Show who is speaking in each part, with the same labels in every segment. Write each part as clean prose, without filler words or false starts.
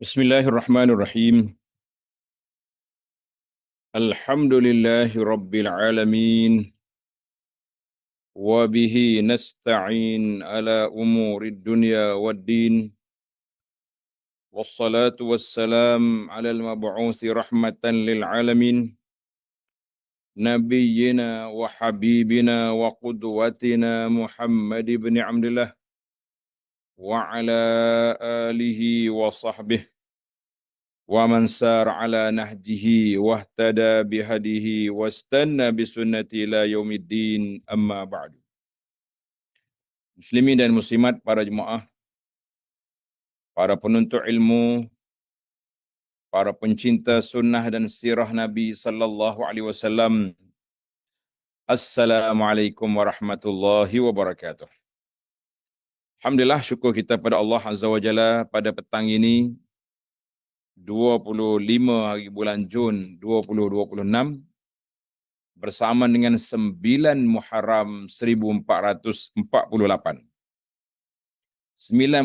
Speaker 1: Bismillahirrahmanirrahim. Alhamdulillahi rabbil alamin. Wa bihi nasta'in ala umurid dunya waddin. Wassalatu wassalam ala al-mab'uthi rahmatan lil alamin. Nabiyyina wa habibina wa qudwatina Muhammad ibn Abdullah. Wa ala alihi wa sahbihi. ومن سار على نهجه واهتدى بهديه واستنى بسنته إلى يوم الدين أما بعد. Muslimin dan muslimat, para jemaah, para penuntut ilmu, para pencinta sunnah dan sirah Nabi sallallahu alaihi wasallam. Assalamualaikum warahmatullahi wabarakatuh. Alhamdulillah, syukur kita pada Allah Azza wa Jalla pada petang ini 25 hari bulan Jun 2026 bersama dengan 9 Muharram 1448. 9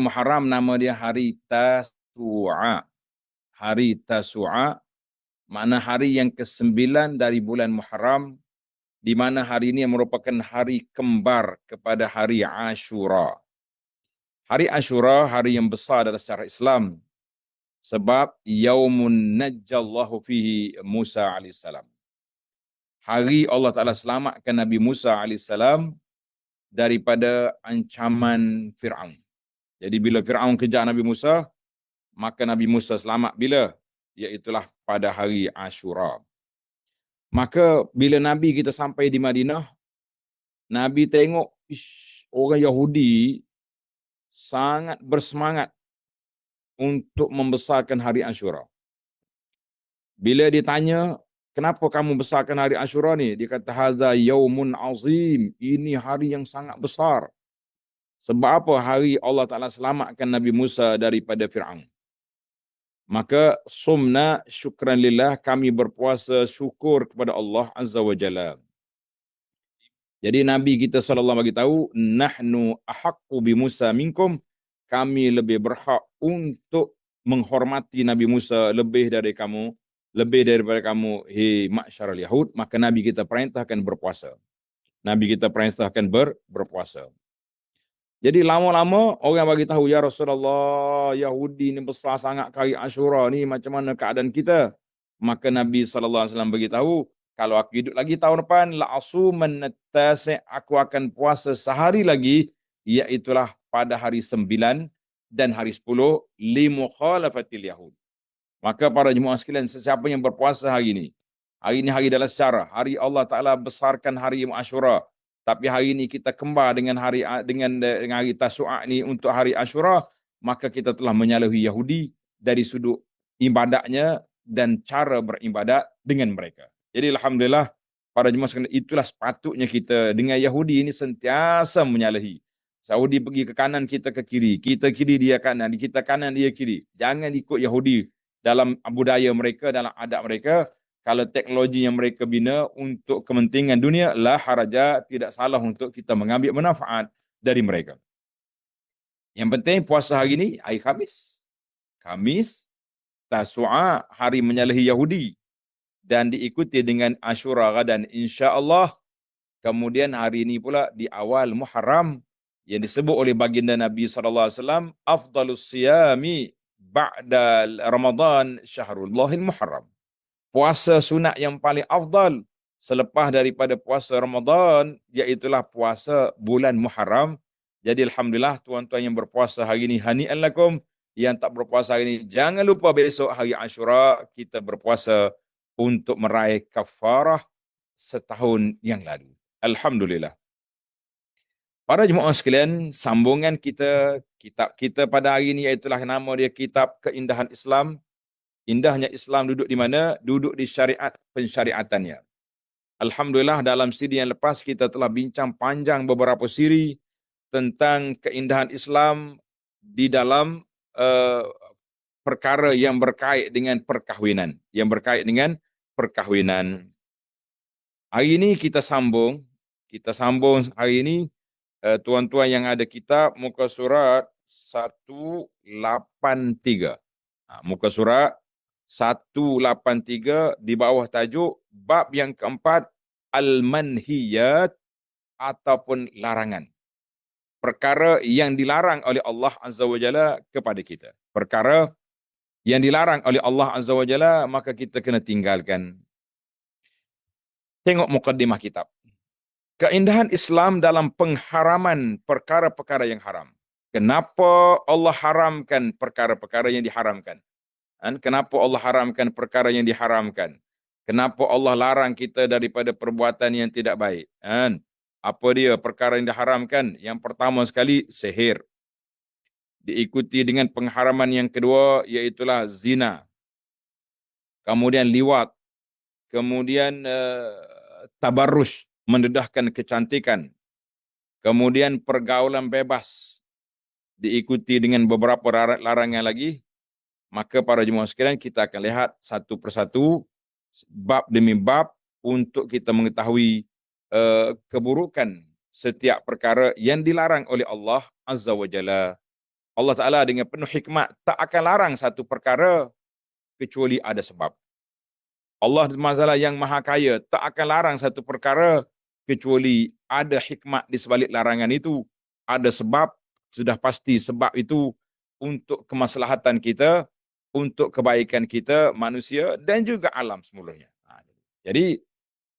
Speaker 1: Muharram nama dia hari Tasu'a. Hari Tasu'a makna hari yang ke-9 dari bulan Muharram, di mana hari ini merupakan hari kembar kepada hari Ashura. Hari Ashura hari yang besar dalam sejarah Islam sebab yaumun najjallahu fihi Musa alaihissalam. Hari Allah Ta'ala selamatkan Nabi Musa AS daripada ancaman Fir'aun. Jadi bila Fir'aun kejar Nabi Musa, maka Nabi Musa selamat bila? Iaitulah pada hari Ashura. Maka bila Nabi kita sampai di Madinah, Nabi tengok orang Yahudi sangat bersemangat untuk membesarkan hari Ashura. Bila ditanya, kenapa kamu besarkan hari Ashura ni? Dia kata, haza yaumun azim. Ini hari yang sangat besar. Sebab apa? Hari Allah Ta'ala selamatkan Nabi Musa daripada Fir'aun. Maka sumna syukran lillah, kami berpuasa syukur kepada Allah Azza wa Jalla. Jadi Nabi kita sallallahu alaihi wasallam beritahu, nahnu ahaqqu bi Musa minkum. Kami lebih berhak untuk menghormati Nabi Musa lebih daripada kamu, hei ma'syarul Yahud. Maka Nabi kita perintahkan berpuasa. Nabi kita perintahkan berpuasa. Jadi lama-lama orang bagi tahu, ya Rasulullah, Yahudi ni besar sangat hari Ashura ni, macam mana keadaan kita? Maka Nabi SAW beritahu, kalau aku hidup lagi tahun depan, la'asuman tasi', aku akan puasa sehari lagi, iaitulah pada hari 9 dan hari 10, limukhalafatil Yahud. Maka para jemaah sekalian, sesiapa yang berpuasa hari ini hari dalam sejarah, hari Allah Ta'ala besarkan hari Ashura, tapi hari ini kita kembar dengan hari Tasu'a ni untuk hari Ashura, maka kita telah menyalahi Yahudi dari sudut ibadahnya dan cara beribadat dengan mereka. Jadi alhamdulillah para jemaah sekalian, itulah sepatutnya kita dengan Yahudi ini sentiasa menyalahi. Saudi pergi ke kanan, kita ke kiri. Kita kiri, dia kanan. Kita kanan, dia kiri. Jangan ikut Yahudi dalam budaya mereka, dalam adat mereka. Kalau teknologi yang mereka bina untuk kepentingan dunia, la haraja, tidak salah untuk kita mengambil manfaat dari mereka. Yang penting puasa hari ini, hari Khamis. Khamis, Tasu'a, hari menyalahi Yahudi. Dan diikuti dengan Ashura dan insya-Allah. Kemudian hari ini pula di awal Muharram, yang disebut oleh baginda Nabi SAW, afdalus siyami ba'da Ramadan syahrul Muharram. Puasa sunat yang paling afdal selepas daripada puasa Ramadan, iaitulah puasa bulan Muharram. Jadi alhamdulillah tuan-tuan yang berpuasa hari ini, hani'an lakum. Yang tak berpuasa hari ini, jangan lupa besok hari Ashura kita berpuasa untuk meraih kafarah setahun yang lalu. Alhamdulillah. Para jemaah sekalian, sambungan kita, kitab kita pada hari ini iaitulah nama dia Kitab Keindahan Islam. Indahnya Islam duduk di mana? Duduk di syariat pensyariatannya. Alhamdulillah dalam siri yang lepas kita telah bincang panjang beberapa siri tentang keindahan Islam di dalam perkara yang berkait dengan perkahwinan. Hari ini kita sambung hari ini tuan-tuan yang ada kitab muka surat 183. Muka surat 183 di bawah tajuk bab yang keempat, al-manhiyat ataupun larangan. Perkara yang dilarang oleh Allah Azza wa Jalla kepada kita. Perkara yang dilarang oleh Allah Azza wa Jalla, maka kita kena tinggalkan. Tengok mukaddimah kitab. Keindahan Islam dalam pengharaman perkara-perkara yang haram. Kenapa Allah haramkan perkara-perkara yang diharamkan? Kenapa Allah haramkan perkara yang diharamkan? Kenapa Allah larang kita daripada perbuatan yang tidak baik? Apa dia perkara yang diharamkan? Yang pertama sekali, sihir. Diikuti dengan pengharaman yang kedua, iaitulah zina. Kemudian liwat. Kemudian tabarruj, mendedahkan kecantikan. Kemudian pergaulan bebas. Diikuti dengan beberapa larangan lagi. Maka para jemaah sekalian, kita akan lihat satu persatu, bab demi bab, untuk kita mengetahui keburukan setiap perkara yang dilarang oleh Allah Azza wa Jalla. Allah Ta'ala dengan penuh hikmat tak akan larang satu perkara kecuali ada sebab. Allah Mazalah yang maha kaya tak akan larang satu perkara kecuali ada hikmat di sebalik larangan itu. Ada sebab, sudah pasti sebab itu untuk kemaslahatan kita, untuk kebaikan kita, manusia dan juga alam semulanya. Jadi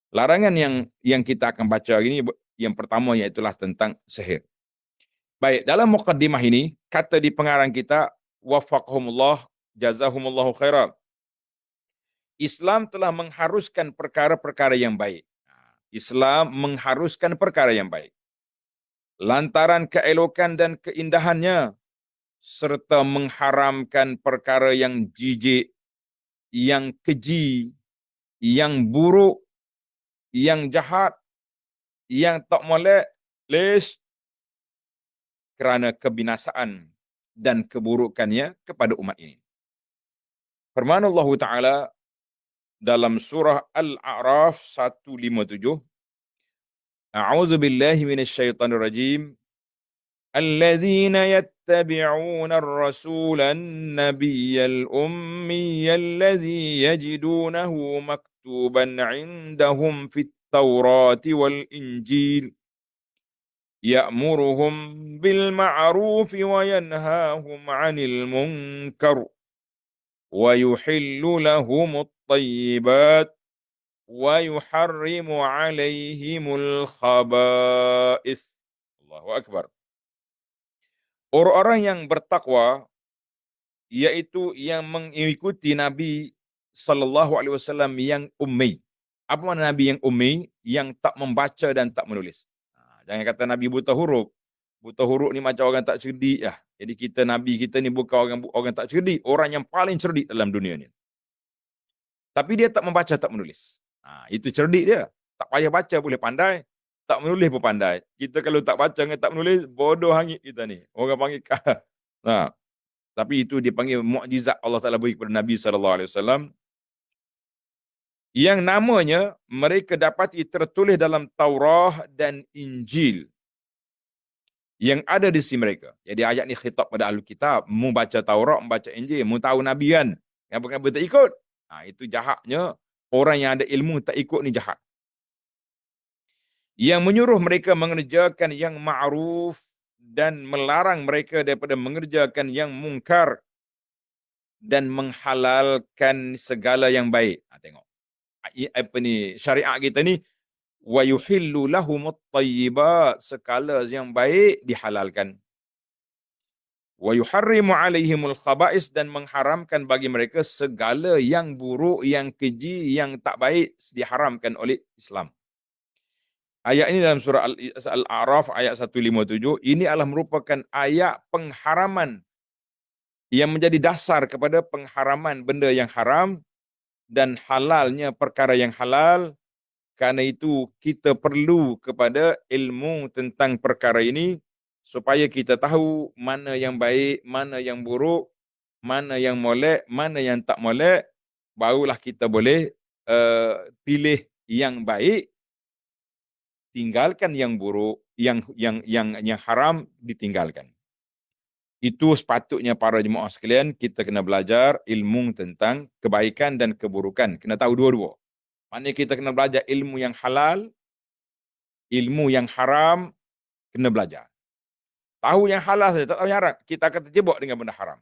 Speaker 1: larangan yang kita akan baca ini, yang pertama iaitulah tentang sihir. Baik, dalam mukaddimah ini, kata di pengarang kita, wafaqahumullah, jazahumullahu khairan. Islam telah mengharuskan perkara-perkara yang baik. Islam mengharuskan perkara yang baik. Lantaran keelokan dan keindahannya, serta mengharamkan perkara yang jijik, yang keji, yang buruk, yang jahat, yang tak molek, les, kerana kebinasaan dan keburukannya kepada umat ini. Firman Allah Ta'ala dalam surah Al-A'raf 157, A'udzu billahi minasyaitonir rajim. Alladzina yattabi'una ar-rasula an-nabiyyal ummiyal ladzi yajidunahu maktuban 'indahum fit Taurati wal Injil ya'muruhum bil ma'ruf wa yanhahum 'anil munkar wa yuhillu lahumut thayyibat wa yuharrimu 'alaihimul khaba'ith. Allahu akbar. Orang-orang yang bertakwa, yaitu yang mengikuti Nabi sallallahu alaihi wasallam yang ummi. Apa makna Nabi yang ummi? Yang tak membaca dan tak menulis. Jangan kata Nabi buta huruf. Buta huruf ni macam orang tak cerdik lah. Jadi Nabi kita ni bukan orang tak cerdik, orang yang paling cerdik dalam dunia ni. Tapi dia tak membaca, tak menulis. Itu cerdik dia. Tak payah baca boleh pandai, tak menulis pun pandai. Kita kalau tak baca dan tak menulis, bodoh hangit kita ni. Orang panggil tapi itu dipanggil mukjizat Allah Taala beri kepada Nabi sallallahu alaihi wasallam, yang namanya mereka dapati tertulis dalam Taurah dan Injil yang ada di sisi mereka. Jadi ayat ni khitab pada ahli kitab, mu baca Taurat, membaca Injil, mu tahu Nabi kan, apa-apa tak ikut. Itu jahatnya orang yang ada ilmu tak ikut ni, jahat. Yang menyuruh mereka mengerjakan yang ma'ruf dan melarang mereka daripada mengerjakan yang mungkar dan menghalalkan segala yang baik. Tengok. Apa ni syariat kita ni, wa yuhillu lahumut thayyibat, segala yang baik dihalalkan. Wa yuharrimu alaihimul khaba'is, dan mengharamkan bagi mereka segala yang buruk, yang keji, yang tak baik diharamkan oleh Islam. Ayat ini dalam surah Al-A'raf ayat 157, ini adalah merupakan ayat pengharaman yang menjadi dasar kepada pengharaman benda yang haram dan halalnya perkara yang halal. Karena itu kita perlu kepada ilmu tentang perkara ini supaya kita tahu mana yang baik, mana yang buruk, mana yang molek, mana yang tak molek. Barulah kita boleh pilih yang baik, tinggalkan yang buruk, yang haram ditinggalkan. Itu sepatutnya para jemaah sekalian, kita kena belajar ilmu tentang kebaikan dan keburukan. Kena tahu dua-dua. Maknanya kita kena belajar ilmu yang halal, ilmu yang haram, kena belajar. Tahu yang halal saja, tak tahu yang haram, kita akan terjebak dengan benda haram.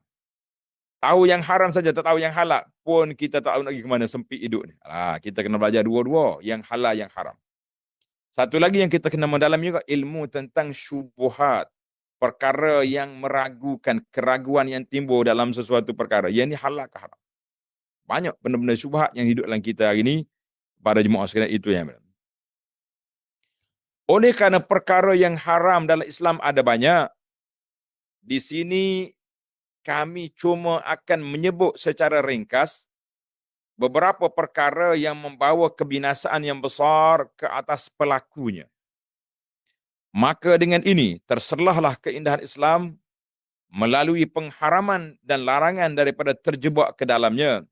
Speaker 1: Tahu yang haram saja, tak tahu yang halal, pun kita tak tahu nak pergi ke mana, sempit hidup ni. Kita kena belajar dua-dua, yang halal, yang haram. Satu lagi yang kita kena mendalami juga, ilmu tentang syubuhat. Perkara yang meragukan, keraguan yang timbul dalam sesuatu perkara. Yang ini halal ke haram. Banyak benda-benda syubhat yang hidup dalam kita hari ini, para jemaah sekalian, itu yang benar. Oleh kerana perkara yang haram dalam Islam ada banyak, di sini kami cuma akan menyebut secara ringkas beberapa perkara yang membawa kebinasaan yang besar ke atas pelakunya. Maka dengan ini terselahlah keindahan Islam melalui pengharaman dan larangan daripada terjebak ke dalamnya.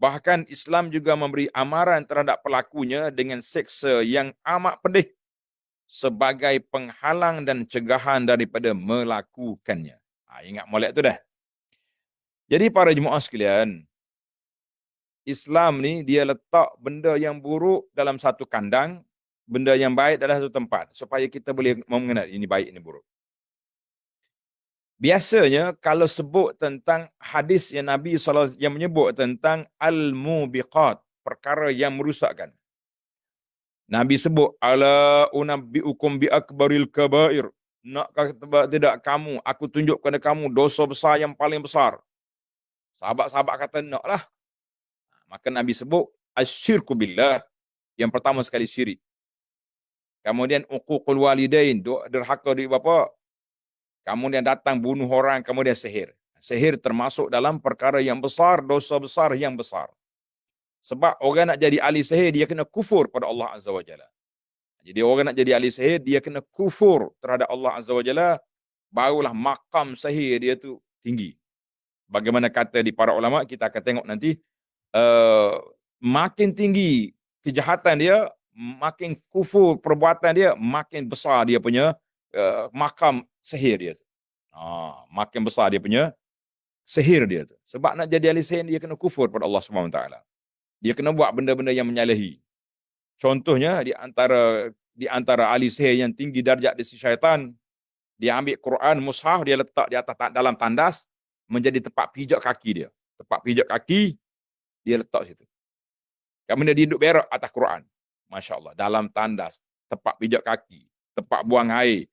Speaker 1: Bahkan Islam juga memberi amaran terhadap pelakunya dengan seksa yang amat pedih sebagai penghalang dan cegahan daripada melakukannya. Ingat molek tu dah. Jadi para jemaah sekalian, Islam ni dia letak benda yang buruk dalam satu kandang, benda yang baik dalam satu tempat, supaya kita boleh mengenal ini baik, ini buruk. Biasanya kalau sebut tentang hadis yang Nabi SAW yang menyebut tentang al-mubiqat, perkara yang merusakkan. Nabi sebut, ala unabbiukum bi akbaril kabair. Nakkah tidak kamu, aku tunjuk kepada kamu dosa besar yang paling besar. Sahabat-sahabat kata, naklah. Maka Nabi sebut, asyirku billah. Yang pertama sekali syirik. Kemudian uququl walidain, derhaka dari bapa. Kemudian datang bunuh orang, kemudian sihir. Sihir termasuk dalam perkara yang besar, dosa besar yang besar. Sebab orang nak jadi ahli sihir, dia kena kufur pada Allah Azza wa Jalla. Jadi orang nak jadi ahli sihir, dia kena kufur terhadap Allah Azza wa Jalla, barulah makam sihir dia tu tinggi. Bagaimana kata di para ulama, kita akan tengok nanti, makin tinggi kejahatan dia, makin kufur perbuatan dia, makin besar dia punya makam sihir dia. Makin besar dia punya sihir dia tu. Sebab nak jadi ahli sihir, dia kena kufur pada Allah SWT. Dia kena buat benda-benda yang menyalahi. Contohnya, di antara ahli sihir yang tinggi darjat di sisi syaitan, dia ambil Quran, mushaf, dia letak di atas dalam tandas, menjadi tempat pijak kaki dia. Tempat pijak kaki, dia letak situ. Kemudian dia duduk berak atas Quran. Masya Allah, dalam tandas, tempat pijak kaki, tempat buang air.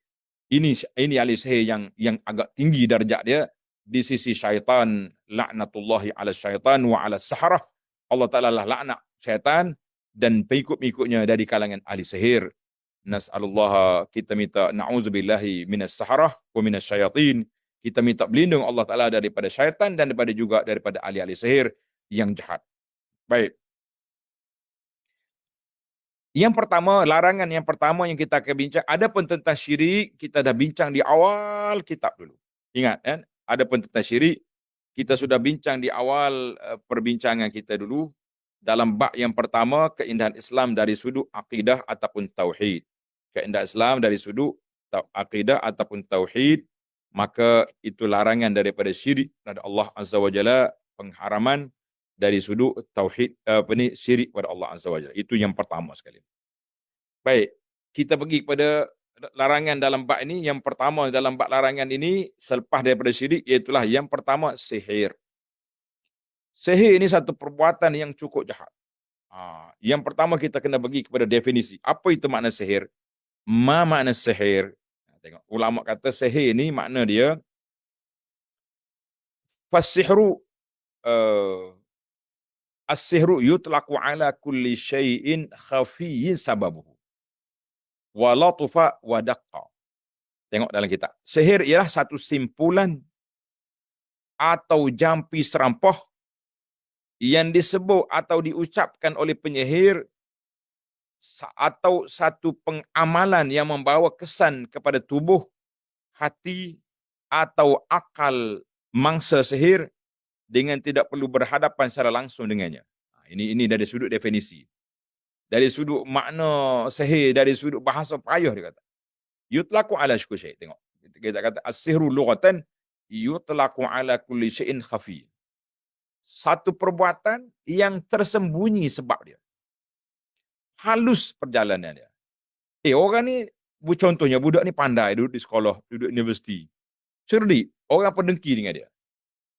Speaker 1: Ini ahli sihir yang agak tinggi darjat dia di sisi syaitan. La'natullahi ala syaitan wa ala saharah. Allah Ta'ala lah laknat syaitan dan pengikut-pengikutnya dari kalangan ahli sihir. Nas'alullah, kita minta na'udzubillahi minas saharah wa minas syayatin. Kita minta berlindung Allah Ta'ala daripada syaitan dan daripada ahli-ahli sihir yang jahat. Baik. Yang pertama, larangan yang pertama yang kita akan bincang, adapun tentang syirik, kita dah bincang di awal kitab dulu. Ingat kan? Adapun tentang syirik, kita sudah bincang di awal perbincangan kita dulu. Dalam bab yang pertama, keindahan Islam dari sudut akidah ataupun tauhid. Keindahan Islam dari sudut akidah ataupun tauhid, maka itu larangan daripada syirik kepada Allah Azza wa Jalla, pengharaman dari sudut tauhid, syirik kepada Allah Azza wa Jalla. Itu yang pertama sekali. Baik, kita pergi kepada larangan dalam bab ini. Yang pertama dalam bab larangan ini, selepas daripada syirik, iaitulah yang pertama, sihir. Sihir ini satu perbuatan yang cukup jahat. Yang pertama kita kena pergi kepada definisi. Apa itu makna sihir? Ma makna sihir? Tengok, ulama kata sihir ini makna dia, fasihru, as-sihru yutlaqu ala kulli syai'in khafiyyin sababuhu. Wa latufa wa daqqa. Tengok dalam kitab. Sihir ialah satu simpulan atau jampi serampah yang disebut atau diucapkan oleh penyihir, atau satu pengamalan yang membawa kesan kepada tubuh, hati atau akal mangsa sihir dengan tidak perlu berhadapan secara langsung dengannya. Ini dari sudut definisi. Dari sudut makna sihir, dari sudut bahasa payah dia kata. Yutlaqu ala syai'. Tengok. Kita kata as-sihru lughatan yutlaqu ala kulli syai'in khafi. Satu perbuatan yang tersembunyi sebab dia. Halus perjalanan dia. Orang ni, contohnya budak ni pandai duduk di sekolah, duduk di universiti. Cerdik, orang pendengki dengan dia.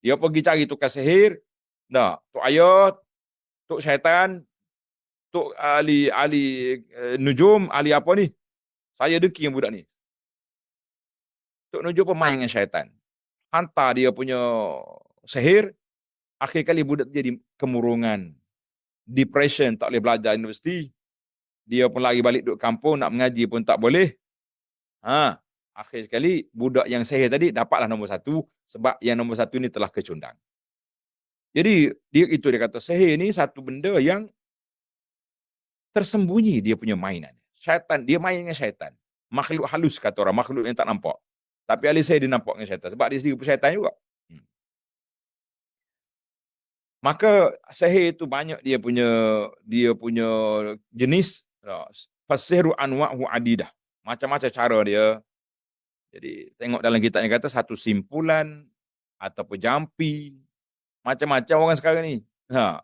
Speaker 1: Dia pergi cari tukar sihir, tok ayat, tok syaitan, tok ahli nujum, ahli apa ni? Saya dengki dengan budak ni. Tok nujum pun main dengan syaitan. Hantar dia punya sihir, akhir kali budak jadi kemurungan, depression, tak boleh belajar universiti. Dia pun lari balik duduk kampung, nak mengaji pun tak boleh. Akhir sekali, budak yang sihir tadi dapatlah nombor 1, sebab yang nombor 1 ni telah kecundang. Jadi, dia kata, sihir ni satu benda yang tersembunyi dia punya mainan. Syaitan, dia main dengan syaitan. Makhluk halus kata orang, makhluk yang tak nampak. Tapi ahli sihir dia nampak dengan syaitan, sebab dia sendiri pun syaitan juga. Maka sihir itu banyak dia punya jenis. Fasihru anwa'hu adidah. Macam-macam cara dia. Jadi tengok dalam kitab yang kata satu simpulan ataupun jampi. Macam-macam orang sekarang ni.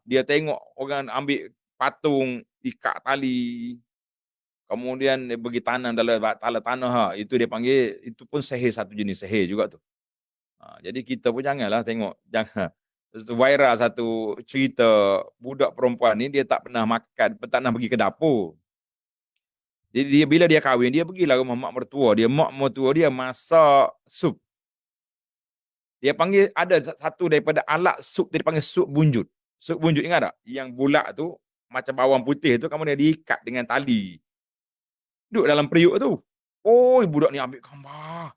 Speaker 1: Dia tengok orang ambil patung, ikat tali. Kemudian dia pergi tanam dalam tanah. Itu dia panggil, itu pun sihir, satu jenis sihir juga tu. Jadi kita pun janganlah tengok. Jangan. Viral satu cerita budak perempuan ni, dia tak pernah makan, tak pernah pergi ke dapur. Jadi bila dia kahwin, dia pergilah rumah mak mertua dia. Mak mertua dia masak sup. Dia panggil, ada satu daripada alat sup, dia panggil sup bunjut. Sup bunjut, ingat tak? Yang bulat tu, macam bawang putih tu, kemudian diikat dengan tali. Duduk dalam periuk tu. Budak ni ambil gambar.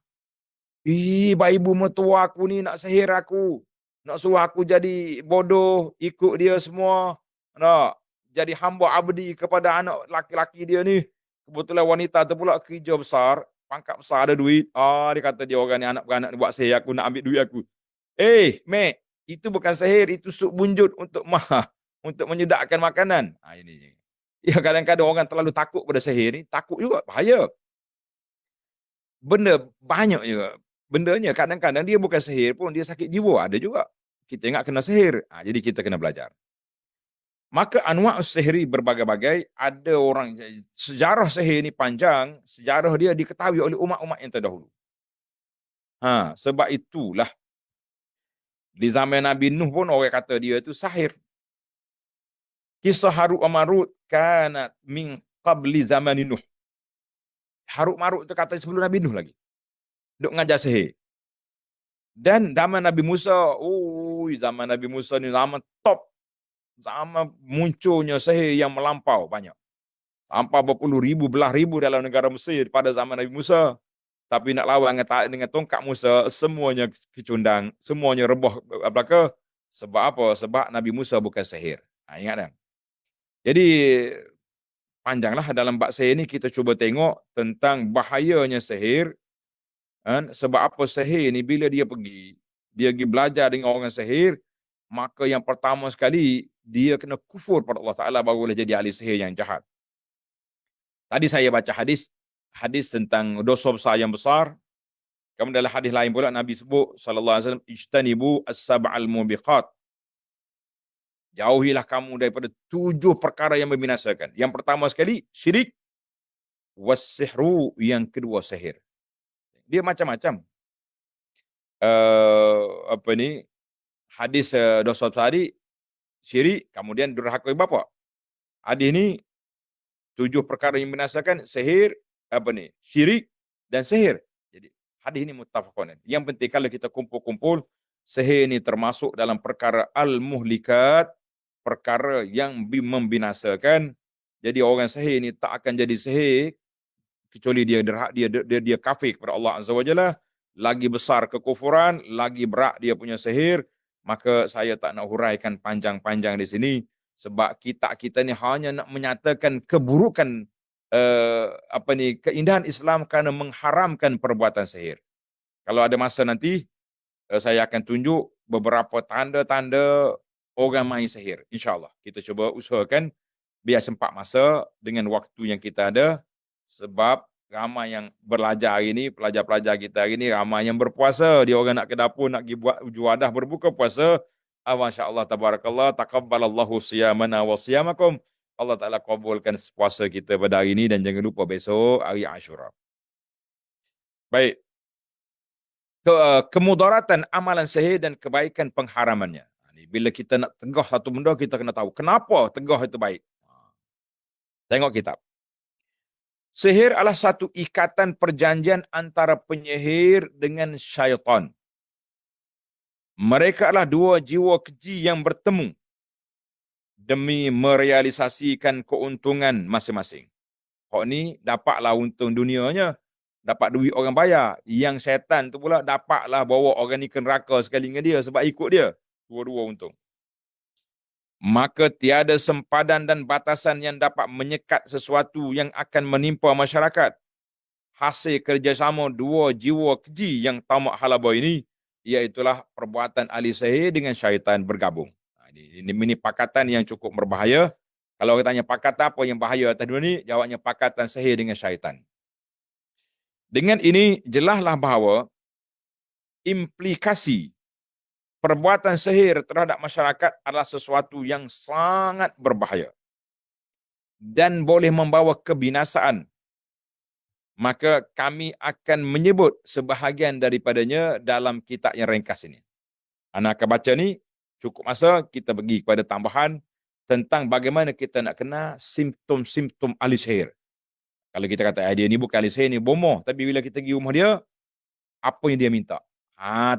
Speaker 1: Ibu mertua aku ni nak sihir aku. Nak suruh aku jadi bodoh, ikut dia semua. Nak jadi hamba abdi kepada anak laki-laki dia ni. Kebetulan wanita tu pula kerja besar, pangkat besar, ada duit. Dia kata dia orang ni anak-beranak ni buat sihir aku, nak ambil duit aku. Mek, itu bukan sihir, itu sup bunjut untuk menyedapkan makanan. Ini. Ya, kadang-kadang orang terlalu takut pada sihir ni, takut juga, bahaya. Benda banyak juga. Bendanya kadang-kadang dia bukan sihir pun, dia sakit jiwa, ada juga. Kita ingat kena sihir. Jadi kita kena belajar. Maka anwa' sihri berbagai-bagai. Ada orang, sejarah sihir ni panjang, sejarah dia diketahui oleh umat-umat yang terdahulu. Sebab itulah, di zaman Nabi Nuh pun orang kata dia itu sahir. Kisah Harut wa Marut kanat min qabli zaman Nuh. Harut Marut itu kata sebelum Nabi Nuh lagi. Duk ngajar sihir. Dan zaman Nabi Musa, zaman Nabi Musa ni zaman top. Zaman munculnya sihir yang melampau banyak. Sampai berpuluh ribu, belah ribu dalam negara Mesir pada zaman Nabi Musa. Tapi nak lawan dengan tongkat Musa, semuanya kecundang, semuanya rebah belaka. Sebab apa? Sebab Nabi Musa bukan sihir. Ingat tak? Jadi, panjanglah dalam bab sihir ni kita cuba tengok tentang bahayanya sihir. Sebab apa sihir ni bila dia pergi belajar dengan orang sihir, maka yang pertama sekali, dia kena kufur pada Allah Ta'ala baru boleh jadi ahli sihir yang jahat. Tadi saya baca hadis tentang dosa besar yang besar. Kemudian dalam hadis lain pula Nabi sebut sallallahu alaihi wasallam, ijtanibu as-sab'al mubiqat. Jauhilah kamu daripada 7 perkara yang membinasakan. Yang pertama sekali syirik, was-sihru, yang kedua sihir. Dia macam-macam. Hadis dosa besar tadi syirik, kemudian durhaka ibu bapa. Hadis ni 7 perkara yang membinasakan, sihir, syirik dan sihir. Jadi hadis ini muttafaqun. Yang penting kalau kita kumpul-kumpul, sihir ini termasuk dalam perkara al-muhlikat, perkara yang membinasakan. Jadi orang sihir ini tak akan jadi sihir kecuali dia kafir kepada Allah Azza wa Jalla. Lagi besar kekufuran, lagi berat dia punya sihir. Maka saya tak nak huraikan panjang-panjang di sini, sebab kita ni hanya nak menyatakan keburukan keindahan Islam kerana mengharamkan perbuatan sihir. Kalau ada masa nanti, saya akan tunjuk beberapa tanda-tanda orang main sihir. InsyaAllah. Kita cuba usahakan biar sempat masa dengan waktu yang kita ada. Sebab ramai yang belajar hari ini, pelajar-pelajar kita hari ini, ramai yang berpuasa. Dia orang nak ke dapur, nak pergi buat juadah berbuka puasa. Masya Allah, tabarakallah, taqabbalallahu siyamana wa siyamakum. Allah Ta'ala kabulkan puasa kita pada hari ini dan jangan lupa besok hari Ashura. Baik. Kemudaratan amalan sihir dan kebaikan pengharamannya. Bila kita nak tegah satu benda, kita kena tahu kenapa tegah itu baik. Tengok kitab. Sihir adalah satu ikatan perjanjian antara penyihir dengan syaitan. Mereka adalah dua jiwa keji yang bertemu demi merealisasikan keuntungan masing-masing. Hak ni dapatlah untung dunianya, dapat duit orang bayar. Yang syaitan tu pula dapatlah bawa orang ni ke neraka sekali dengan dia sebab ikut dia. Dua-dua untung. Maka tiada sempadan dan batasan yang dapat menyekat sesuatu yang akan menimpa masyarakat. Hasil kerjasama dua jiwa keji yang tamak halaba ini, iaitulah perbuatan ahli sihir dengan syaitan bergabung. Ini pakatan yang cukup berbahaya. Kalau kita tanya pakatan apa yang bahaya atas dunia ni, jawabnya pakatan sihir dengan syaitan. Dengan ini, jelaslah bahawa implikasi perbuatan sihir terhadap masyarakat adalah sesuatu yang sangat berbahaya dan boleh membawa kebinasaan. Maka kami akan menyebut sebahagian daripadanya dalam kitab yang ringkas ini. Anak akan baca ni, cukup masa kita pergi kepada tambahan tentang bagaimana kita nak kenal simptom-simptom ahli sihir. Kalau kita kata dia ni bukan ahli sihir, ni bomoh. Tapi bila kita pergi rumah dia, apa yang dia minta?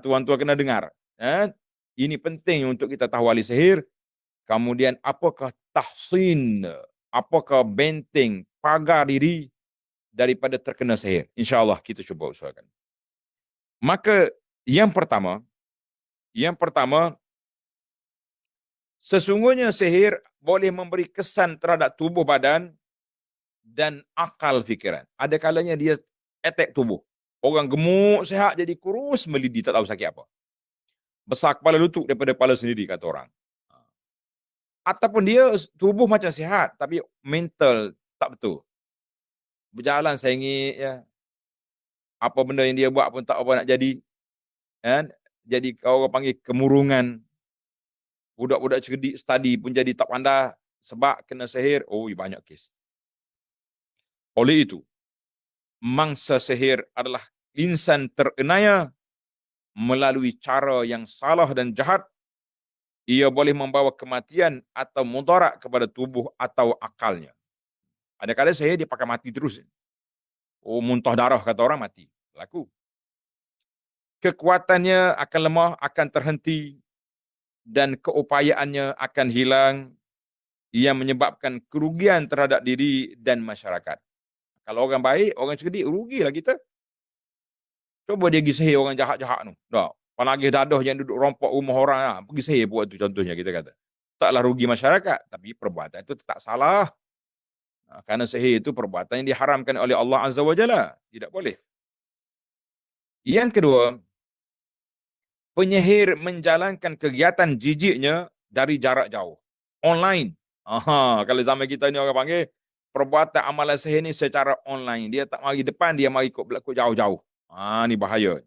Speaker 1: Tuan-tuan kena dengar. Ini penting untuk kita tahu ahli sihir. Kemudian apakah tahsin, apakah benteng, pagar diri daripada terkena sihir. InsyaAllah kita cuba usahakan. Maka yang pertama, sesungguhnya sihir boleh memberi kesan terhadap tubuh badan dan akal fikiran. Ada kalanya dia attack tubuh. Orang gemuk, sihat, jadi kurus, melidi, tak tahu sakit apa. Besar kepala lutut daripada kepala sendiri, kata orang. Ataupun dia tubuh macam sihat, tapi mental tak betul. Berjalan sengit, ya. Apa benda yang dia buat pun tak apa nak jadi. Jadi orang panggil kemurungan. Budak-budak cerdik study pun jadi tak pandai sebab kena sihir. Banyak kes. Oleh itu, mangsa sihir adalah insan terenaya melalui cara yang salah dan jahat. Ia boleh membawa kematian atau mudarat kepada tubuh atau akalnya. Kadang-kadang sihir dia pakai mati terus. Muntah darah kata orang, mati. Berlaku. Kekuatannya akan lemah, akan terhenti dan keupayaannya akan hilang yang menyebabkan kerugian terhadap diri dan masyarakat. Kalau orang baik, orang cerdik, rugilah kita. Cuba dia pergi sihir orang jahat-jahat tu. Panagih dadah yang duduk rompak rumah orang, pergi sihir buat tu contohnya kita kata. Taklah rugi masyarakat, tapi perbuatan itu tak salah. Kerana sihir itu perbuatan yang diharamkan oleh Allah Azza wa Jalla. Tidak boleh. Yang kedua, penyihir menjalankan kegiatan jijiknya dari jarak jauh. Online. Kalau zaman kita ni orang panggil, perbuatan amalan sihir ni secara online. Dia tak mari depan, dia mari ikut jauh-jauh. Ni bahaya.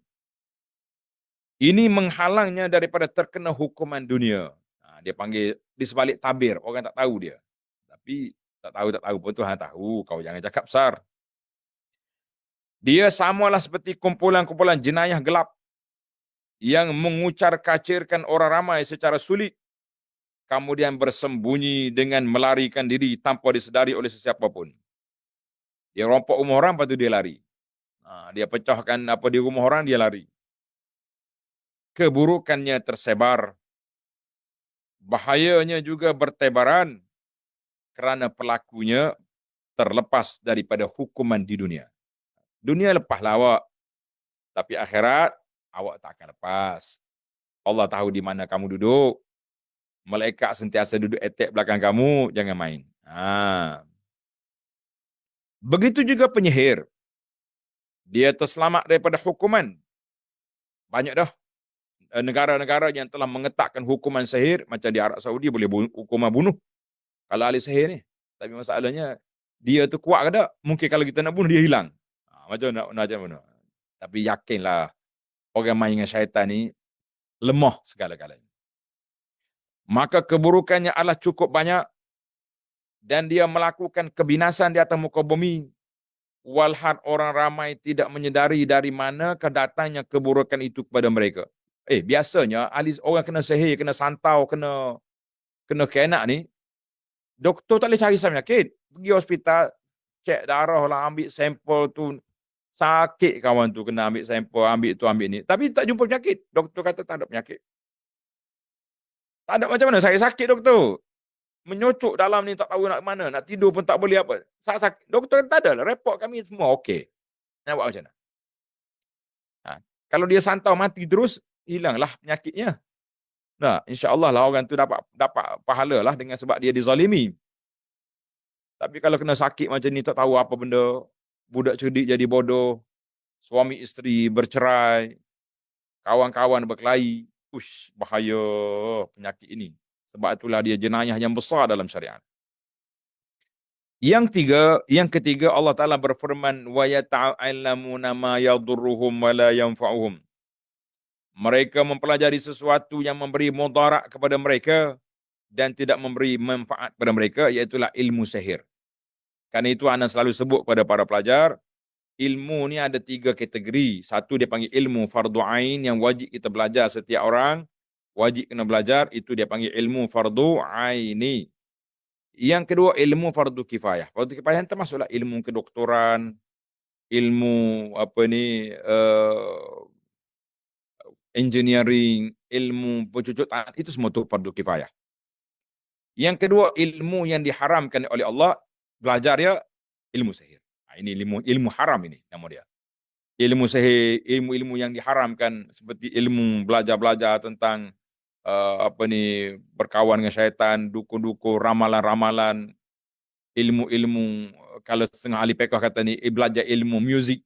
Speaker 1: Ini menghalangnya daripada terkena hukuman dunia. Dia panggil di sebalik tabir. Orang tak tahu dia. Tapi tak tahu pun Tuhan tahu. Kau jangan cakap besar. Dia samalah seperti kumpulan-kumpulan jenayah gelap yang mengucar-kacirkan orang ramai secara sulit, kemudian bersembunyi dengan melarikan diri tanpa disedari oleh sesiapa pun. Dia rompak rumah orang, lepas tu dia lari. Dia pecahkan apa di rumah orang, dia lari. Keburukannya tersebar. Bahayanya juga bertebaran kerana pelakunya terlepas daripada hukuman di dunia. Dunia lepaslah awak. Tapi akhirat, awak tak akan lepas. Allah tahu di mana kamu duduk. Malaikat sentiasa duduk attack belakang kamu, jangan main. Begitu juga penyihir. Dia terselamat daripada hukuman. Banyak dah negara-negara yang telah mengetakkan hukuman sihir, macam di Arab Saudi boleh hukuman bunuh kalau ahli sihir ni. Tapi masalahnya, dia tu kuat ke tak? Mungkin kalau kita nak bunuh, dia hilang. macam mana. Tapi yakinlah, orang main dengan syaitan ni lemah segala-galanya. Maka keburukannya adalah cukup banyak dan dia melakukan kebinasan di atas muka bumi. Walhad orang ramai tidak menyedari dari mana kedatangnya keburukan itu kepada mereka. Biasanya orang kena sihir, kena santau, kena kenak ni, doktor tak boleh cari asal penyakit. Pergi hospital, cek darah lah, ambil sampel tu. Sakit kawan tu, kena ambil sampel, ambil tu, ambil ni. Tapi tak jumpa penyakit. Doktor kata tak ada penyakit. Tak ada macam mana, saya sakit doktor. Menyocok dalam ni tak tahu nak mana, nak tidur pun tak boleh apa. Sakit. Doktor kata tak ada lah, report kami semua okey. Nak buat macam mana? Kalau dia santau mati terus, hilanglah penyakitnya. Nah, insya-Allah lah orang tu dapat pahala lah dengan sebab dia dizalimi. Tapi kalau kena sakit macam ni tak tahu apa benda, budak cerdik jadi bodoh, suami isteri bercerai, kawan-kawan berkelahi, bahaya penyakit ini. Sebab itulah dia jenayah yang besar dalam syariat. Yang ketiga Allah Taala berfirman wa yata'allamuna ma yadurruhum wa la yanfa'uhum. Mereka mempelajari sesuatu yang memberi mudarat kepada mereka dan tidak memberi manfaat kepada mereka, iaitu ilmu sihir. Karena itu ana selalu sebut kepada para pelajar, ilmu ni ada 3 kategori. Satu dia panggil ilmu fardu ain yang wajib kita belajar, setiap orang wajib kena belajar, itu dia panggil ilmu fardu aini. Yang kedua ilmu fardu kifayah. Fardu kifayah termasuklah ilmu kedoktoran, ilmu engineering, ilmu pencucuk tangan, itu semua tu fardu kifayah. Yang kedua ilmu yang diharamkan oleh Allah, belajar dia ilmu sihir. Ini ilmu haram ini nama dia. Ilmu sihir, ilmu-ilmu yang diharamkan seperti ilmu belajar tentang berkawan dengan syaitan, dukun-dukun, ramalan-ramalan, ilmu-ilmu, kalau setengah ahli fiqh kata ni, belajar ilmu muzik.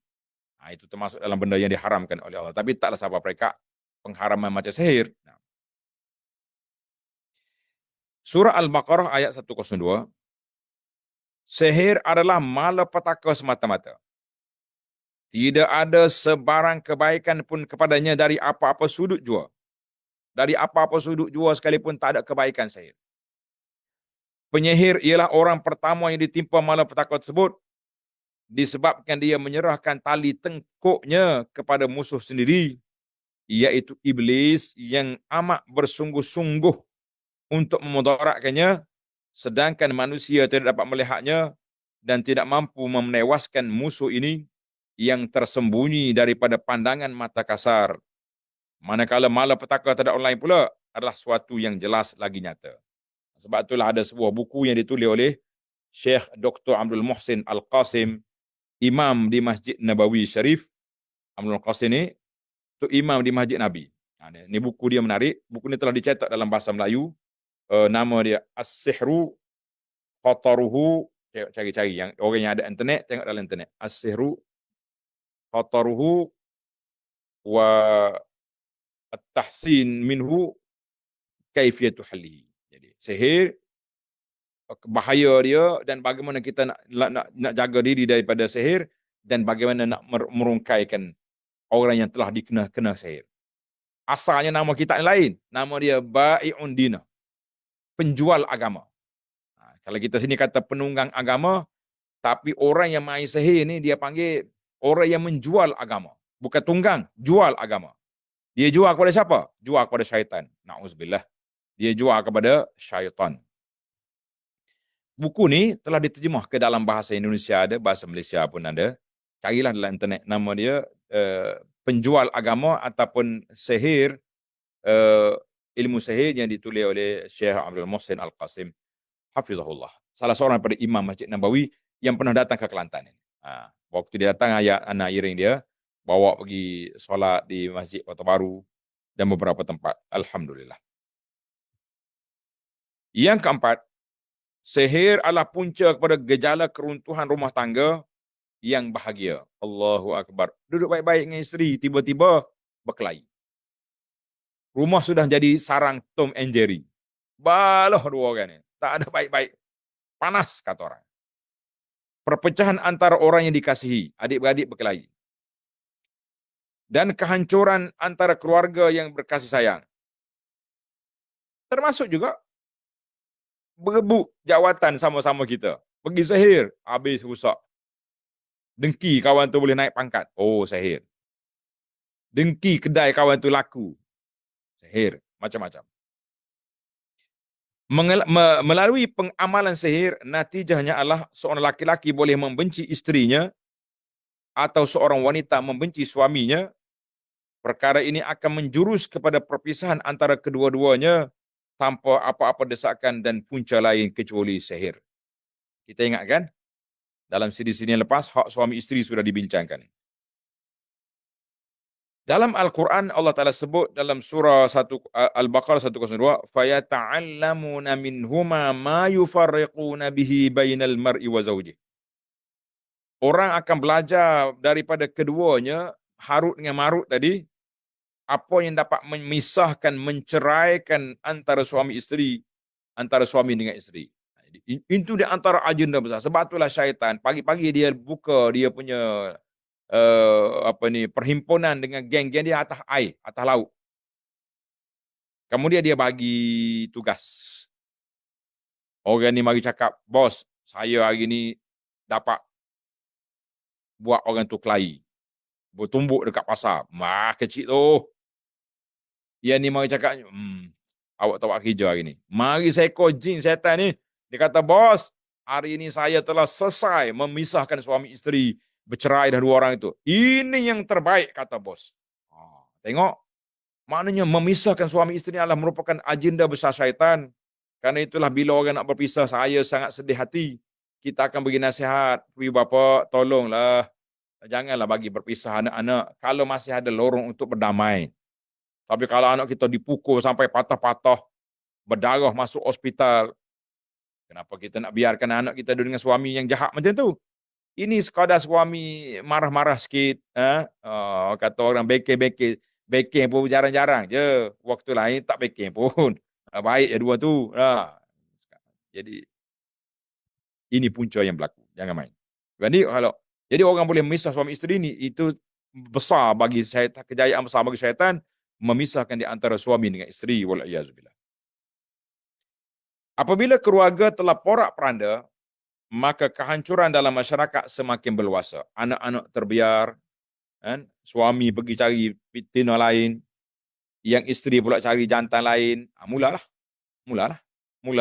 Speaker 1: Itu termasuk dalam benda yang diharamkan oleh Allah. Tapi taklah siapa mereka pengharaman macam sihir. Surah Al-Baqarah ayat 102. Sihir adalah malapetaka semata-mata. Tidak ada sebarang kebaikan pun kepadanya dari apa-apa sudut jua. Dari apa-apa sudut jua sekalipun tak ada kebaikan sihir. Penyihir ialah orang pertama yang ditimpa malapetaka tersebut disebabkan dia menyerahkan tali tengkuknya kepada musuh sendiri, iaitu iblis yang amat bersungguh-sungguh untuk memudaratkannya, sedangkan manusia tidak dapat melihatnya dan tidak mampu menewaskan musuh ini yang tersembunyi daripada pandangan mata kasar. Manakala malapetaka terhadap orang lain pula adalah suatu yang jelas lagi nyata. Sebab itulah ada sebuah buku yang ditulis oleh Syekh Dr. Abdul Muhsin Al-Qasim, imam di Masjid Nabawi Syarif. Abdul Qasim ni tu imam di Masjid Nabi. Ini buku dia menarik. Buku ni telah dicetak dalam bahasa Melayu. Nama dia As-Sihru Khataruhu. Cari-cari yang orang yang ada internet, tengok dalam internet. As-Sihru Khataruhu wa At-Tahsin minhu kaifiyatu halihi. Jadi sihir, bahaya dia dan bagaimana kita nak jaga diri daripada sihir dan bagaimana nak merungkaikan orang yang telah dikena sihir. Asalnya nama kitab yang lain. Nama dia Bai'un Dina. Penjual agama. Kalau kita sini kata penunggang agama, tapi orang yang main sihir ni dia panggil orang yang menjual agama. Bukan tunggang, jual agama. Dia jual kepada siapa? Jual kepada syaitan. Na'udzubillah. Dia jual kepada syaitan. Buku ni telah diterjemah ke dalam bahasa Indonesia ada, bahasa Malaysia pun ada. Carilah dalam internet. Nama dia Penjual Agama ataupun Sihir, ilmu sihir yang ditulis oleh Syekh Abdul Muhsin Al-Qasim. Hafizahullah. Salah seorang daripada imam Masjid Nabawi yang pernah datang ke Kelantan. Waktu dia datang, anak iring dia bawa pergi solat di Masjid Kota Baru dan beberapa tempat. Alhamdulillah. Yang keempat, sihir adalah punca kepada gejala keruntuhan rumah tangga yang bahagia. Allahu Akbar. Duduk baik-baik dengan isteri, tiba-tiba berkelahi. Rumah sudah jadi sarang Tom and Jerry. Baloh dua orang ni. Tak ada baik-baik. Panas, kata orang. perpecahan antara orang yang dikasihi, adik-beradik berkelahi, dan kehancuran antara keluarga yang berkasih sayang. Termasuk juga berebut jawatan sama-sama kita. Pergi sihir, habis rusak. Dengki kawan tu boleh naik pangkat. Oh, sihir. Dengki kedai kawan tu laku. Sihir. Macam-macam. Melalui pengamalan sihir, natijahnya adalah seorang laki-laki boleh membenci isterinya atau seorang wanita membenci suaminya. Perkara ini akan menjurus kepada perpisahan antara kedua-duanya tanpa apa-apa desakan dan punca lain kecuali sihir. Kita ingat kan? Dalam siri-siri yang lepas, hak suami isteri sudah dibincangkan. Dalam Al-Quran, Allah Ta'ala sebut dalam surah Al-Baqarah 102, فَيَتَعَلَّمُونَ مِنْهُمَا مَا يُفَرِّقُونَ بِهِ بَيْنَ الْمَرْءِ وَزَوْجِهِ. Orang akan belajar daripada keduanya, Harut dengan Marut tadi, apa yang dapat memisahkan, menceraikan antara suami isteri, antara suami dengan isteri. Itu di antara agenda besar. Sebab itulah syaitan, pagi-pagi dia buka dia punya perhimpunan dengan geng-geng dia atas air, atas laut. Kemudian dia bagi tugas. Orang ni mari cakap, bos, saya hari ni dapat buat orang tu kelahi. Bertumbuk dekat pasar. Kecil tu. Yang ni mari cakap, awak tak buat kerja hari ni. Mari seekor jin setan ni. Dia kata, bos, hari ini saya telah selesai memisahkan suami isteri. Bercerai dah dua orang itu. Ini yang terbaik, kata bos. Tengok. Maknanya memisahkan suami isteri adalah merupakan agenda besar syaitan. Karena itulah bila orang nak berpisah, saya sangat sedih hati. Kita akan bagi nasihat. Ibu bapa, tolonglah. Janganlah bagi berpisah anak-anak. Kalau masih ada lorong untuk berdamai. Tapi kalau anak kita dipukul sampai patah-patah, berdarah masuk hospital, kenapa kita nak biarkan anak kita dengan suami yang jahat macam tu? Ini sekadar suami marah-marah sikit. Kata orang beke-beke. Backing pun jarang-jarang je. Waktu lain tak backing pun. Baik ya dua tu. Jadi, ini punca yang berlaku. Jangan main. Jadi orang boleh memisah suami isteri ni, itu besar bagi syaitan, kejayaan besar bagi syaitan, memisahkan di antara suami dengan isteri. Wal'iyazubillah. Apabila keluarga telah porak-peranda, maka kehancuran dalam masyarakat semakin berluasa. Anak-anak terbiar, suami pergi cari betina lain, yang isteri pula cari jantan lain, mula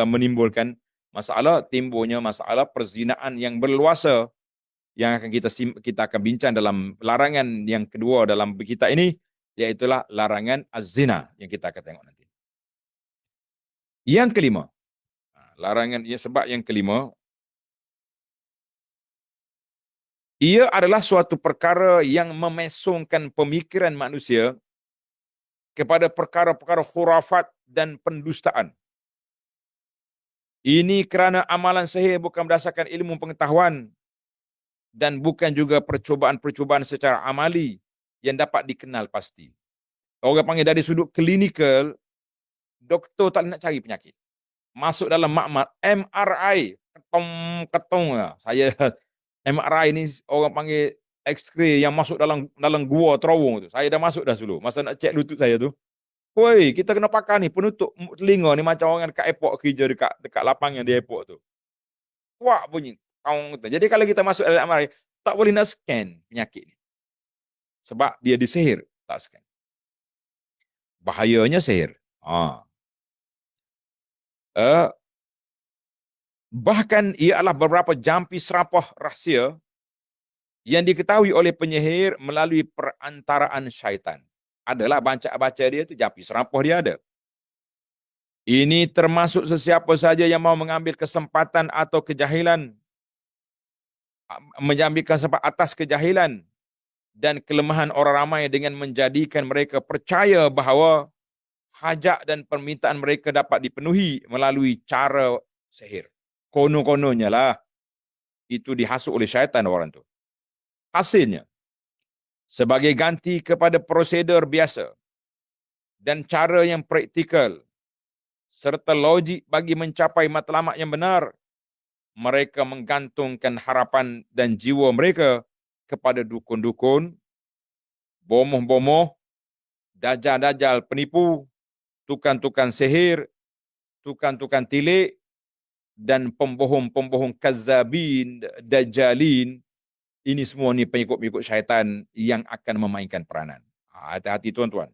Speaker 1: menimbulkan masalah, timbulnya masalah perzinaan yang berluasa, yang akan kita akan bincang dalam larangan yang kedua dalam kita ini, iaitulah larangan az-zina yang kita akan tengok nanti. Yang kelima, sebab yang kelima, ia adalah suatu perkara yang memesongkan pemikiran manusia kepada perkara-perkara khurafat dan pendustaan. Ini kerana amalan sihir bukan berdasarkan ilmu pengetahuan dan bukan juga percubaan-percubaan secara amali yang dapat dikenal pasti. Orang panggil dari sudut klinikal, doktor tak nak cari penyakit. Masuk dalam makmal, MRI, ketong. Saya MRI ni orang panggil X-ray yang masuk dalam gua terowong tu. Saya dah masuk dah dulu. Masa nak cek lutut saya tu. Woi, kita kena pakai ni penutup telinga ni macam orang dekat airport kerja dekat lapangan di airport tu. Kuat bunyi. Jadi kalau kita masuk dalam MRI, tak boleh nak scan penyakit ni. Sebab dia disihir, tak scan. Bahayanya sihir. Bahkan ia adalah beberapa jampi serapah rahsia yang diketahui oleh penyihir melalui perantaraan syaitan. Adalah baca-baca dia tu, jampi serapah dia ada. Ini termasuk sesiapa saja yang mau mengambil kesempatan atau kejahilan, mengambil kesempatan atas kejahilan dan kelemahan orang ramai dengan menjadikan mereka percaya bahawa hajat dan permintaan mereka dapat dipenuhi melalui cara sihir. Konon-kononnya lah, itu dihasut oleh syaitan orang tu. Hasilnya, sebagai ganti kepada prosedur biasa dan cara yang praktikal serta logik bagi mencapai matlamat yang benar, mereka menggantungkan harapan dan jiwa mereka kepada dukun-dukun, bomoh-bomoh, dajal-dajal penipu, tukang-tukang sihir, tukang-tukang tilik, dan pembohong-pembohong kazzabin, dajalin. Ini semua ni pengikut-pengikut syaitan yang akan memainkan peranan. Hati-hati tuan-tuan.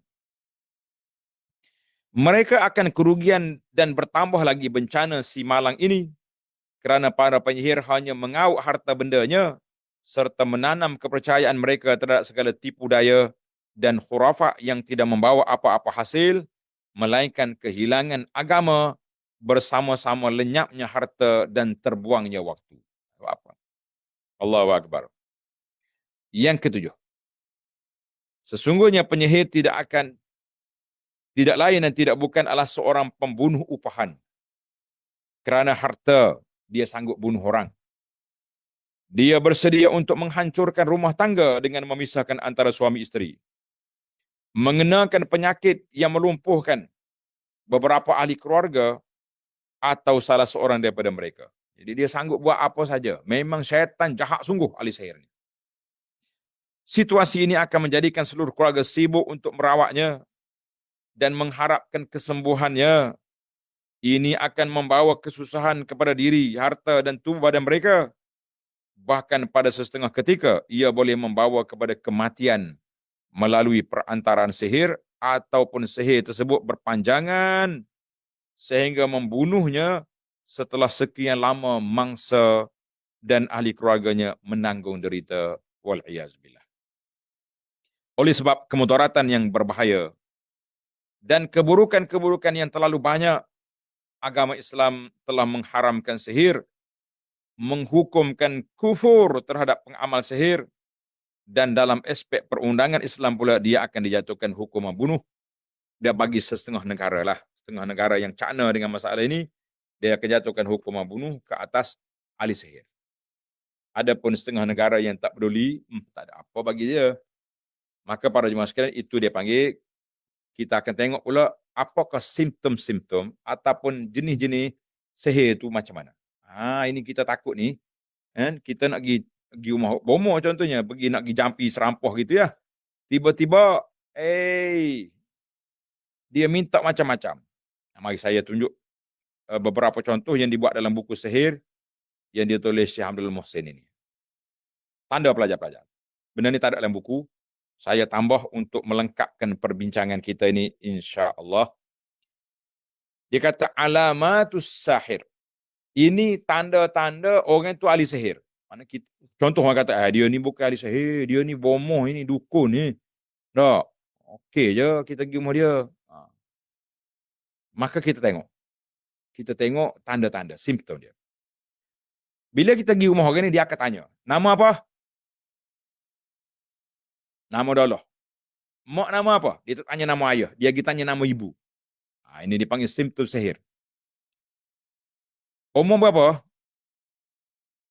Speaker 1: Mereka akan kerugian dan bertambah lagi bencana si malang ini kerana para penyihir hanya mengauk harta bendanya serta menanam kepercayaan mereka terhadap segala tipu daya dan khurafat yang tidak membawa apa-apa hasil, melainkan kehilangan agama bersama-sama lenyapnya harta dan terbuangnya waktu. Apa? Allahu Akbar. Yang ketujuh, sesungguhnya penyihir tidak lain dan tidak bukan adalah seorang pembunuh upahan. Kerana harta, dia sanggup bunuh orang. Dia bersedia untuk menghancurkan rumah tangga dengan memisahkan antara suami isteri. Mengenakan penyakit yang melumpuhkan beberapa ahli keluarga atau salah seorang daripada mereka. Jadi dia sanggup buat apa saja. Memang syaitan jahat sungguh ahli sihir ini. Situasi ini akan menjadikan seluruh keluarga sibuk untuk merawatnya dan mengharapkan kesembuhannya. Ini akan membawa kesusahan kepada diri, harta dan tubuh badan mereka. Bahkan pada setengah ketika, ia boleh membawa kepada kematian melalui perantaraan sihir ataupun sihir tersebut berpanjangan sehingga membunuhnya setelah sekian lama mangsa dan ahli keluarganya menanggung derita. Wal'iyazbillah. Oleh sebab kemudaratan yang berbahaya dan keburukan-keburukan yang terlalu banyak, agama Islam telah mengharamkan sihir, menghukumkan kufur terhadap pengamal sihir, dan dalam aspek perundangan Islam pula dia akan dijatuhkan hukuman bunuh. Dia bagi setengah negara lah, setengah negara yang cakna dengan masalah ini, dia akan jatuhkan hukuman bunuh ke atas ahli sihir. Adapun setengah negara yang tak peduli, tak ada apa bagi dia. Maka para jemaah sekalian, itu dia panggil, kita akan tengok pula apakah simptom-simptom ataupun jenis-jenis sihir itu macam mana. Ini kita takut ni, kan? Kita nak pergi rumah bomoh contohnya, pergi nak pergi jampi serampah gitu ya. Tiba-tiba, dia minta macam-macam. Mari saya tunjuk beberapa contoh yang dibuat dalam buku sihir yang ditulis Syekh Abdul Muhsin ini. Tanda pelajar-pelajar. Benda ni tak ada dalam buku. Saya tambah untuk melengkapkan perbincangan kita ini insya-Allah. Dia kata alamatus sahir. Ini tanda-tanda orang itu ahli sihir. Mana kita, contoh orang kata, dia ni bukan ahli sihir, dia ni bomoh, ini dukun ni. Tak. Okey je kita pergi rumah dia. Maka kita tengok. Kita tengok tanda-tanda, simptom dia. Bila kita pergi rumah orang ni, dia akan tanya, nama apa? Nama Allah. Mak nama apa? Dia tanya nama ayah. Dia pergi tanya nama ibu. Ini dipanggil simptom sihir. Umur berapa?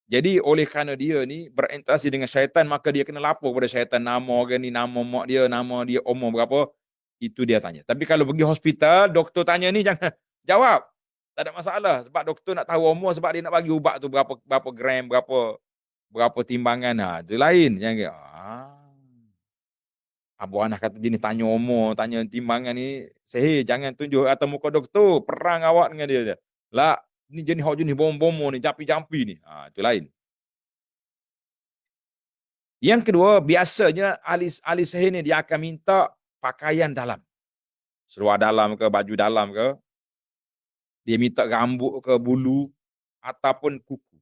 Speaker 1: Jadi oleh kerana dia ni berinteraksi dengan syaitan, maka dia kena lapor kepada syaitan nama orang ni, nama mak dia, nama dia, umur berapa. Itu dia tanya. Tapi kalau pergi hospital, doktor tanya ni, jangan jawab. Tak ada masalah. Sebab doktor nak tahu umur, sebab dia nak bagi ubat tu berapa gram, berapa timbangan. Itu lain. Jangan Abu Anas kata jenis tanya umur, tanya timbangan ni, sihir, jangan tunjuk atas muka doktor, perang awak dengan dia. Lah, ni jenis bom-bom ni, jampi-jampi ni. Itu lain. Yang kedua, biasanya ahli sihir ni dia akan minta pakaian dalam. Seluar dalam ke, baju dalam ke. Dia minta rambut ke, bulu, ataupun kuku.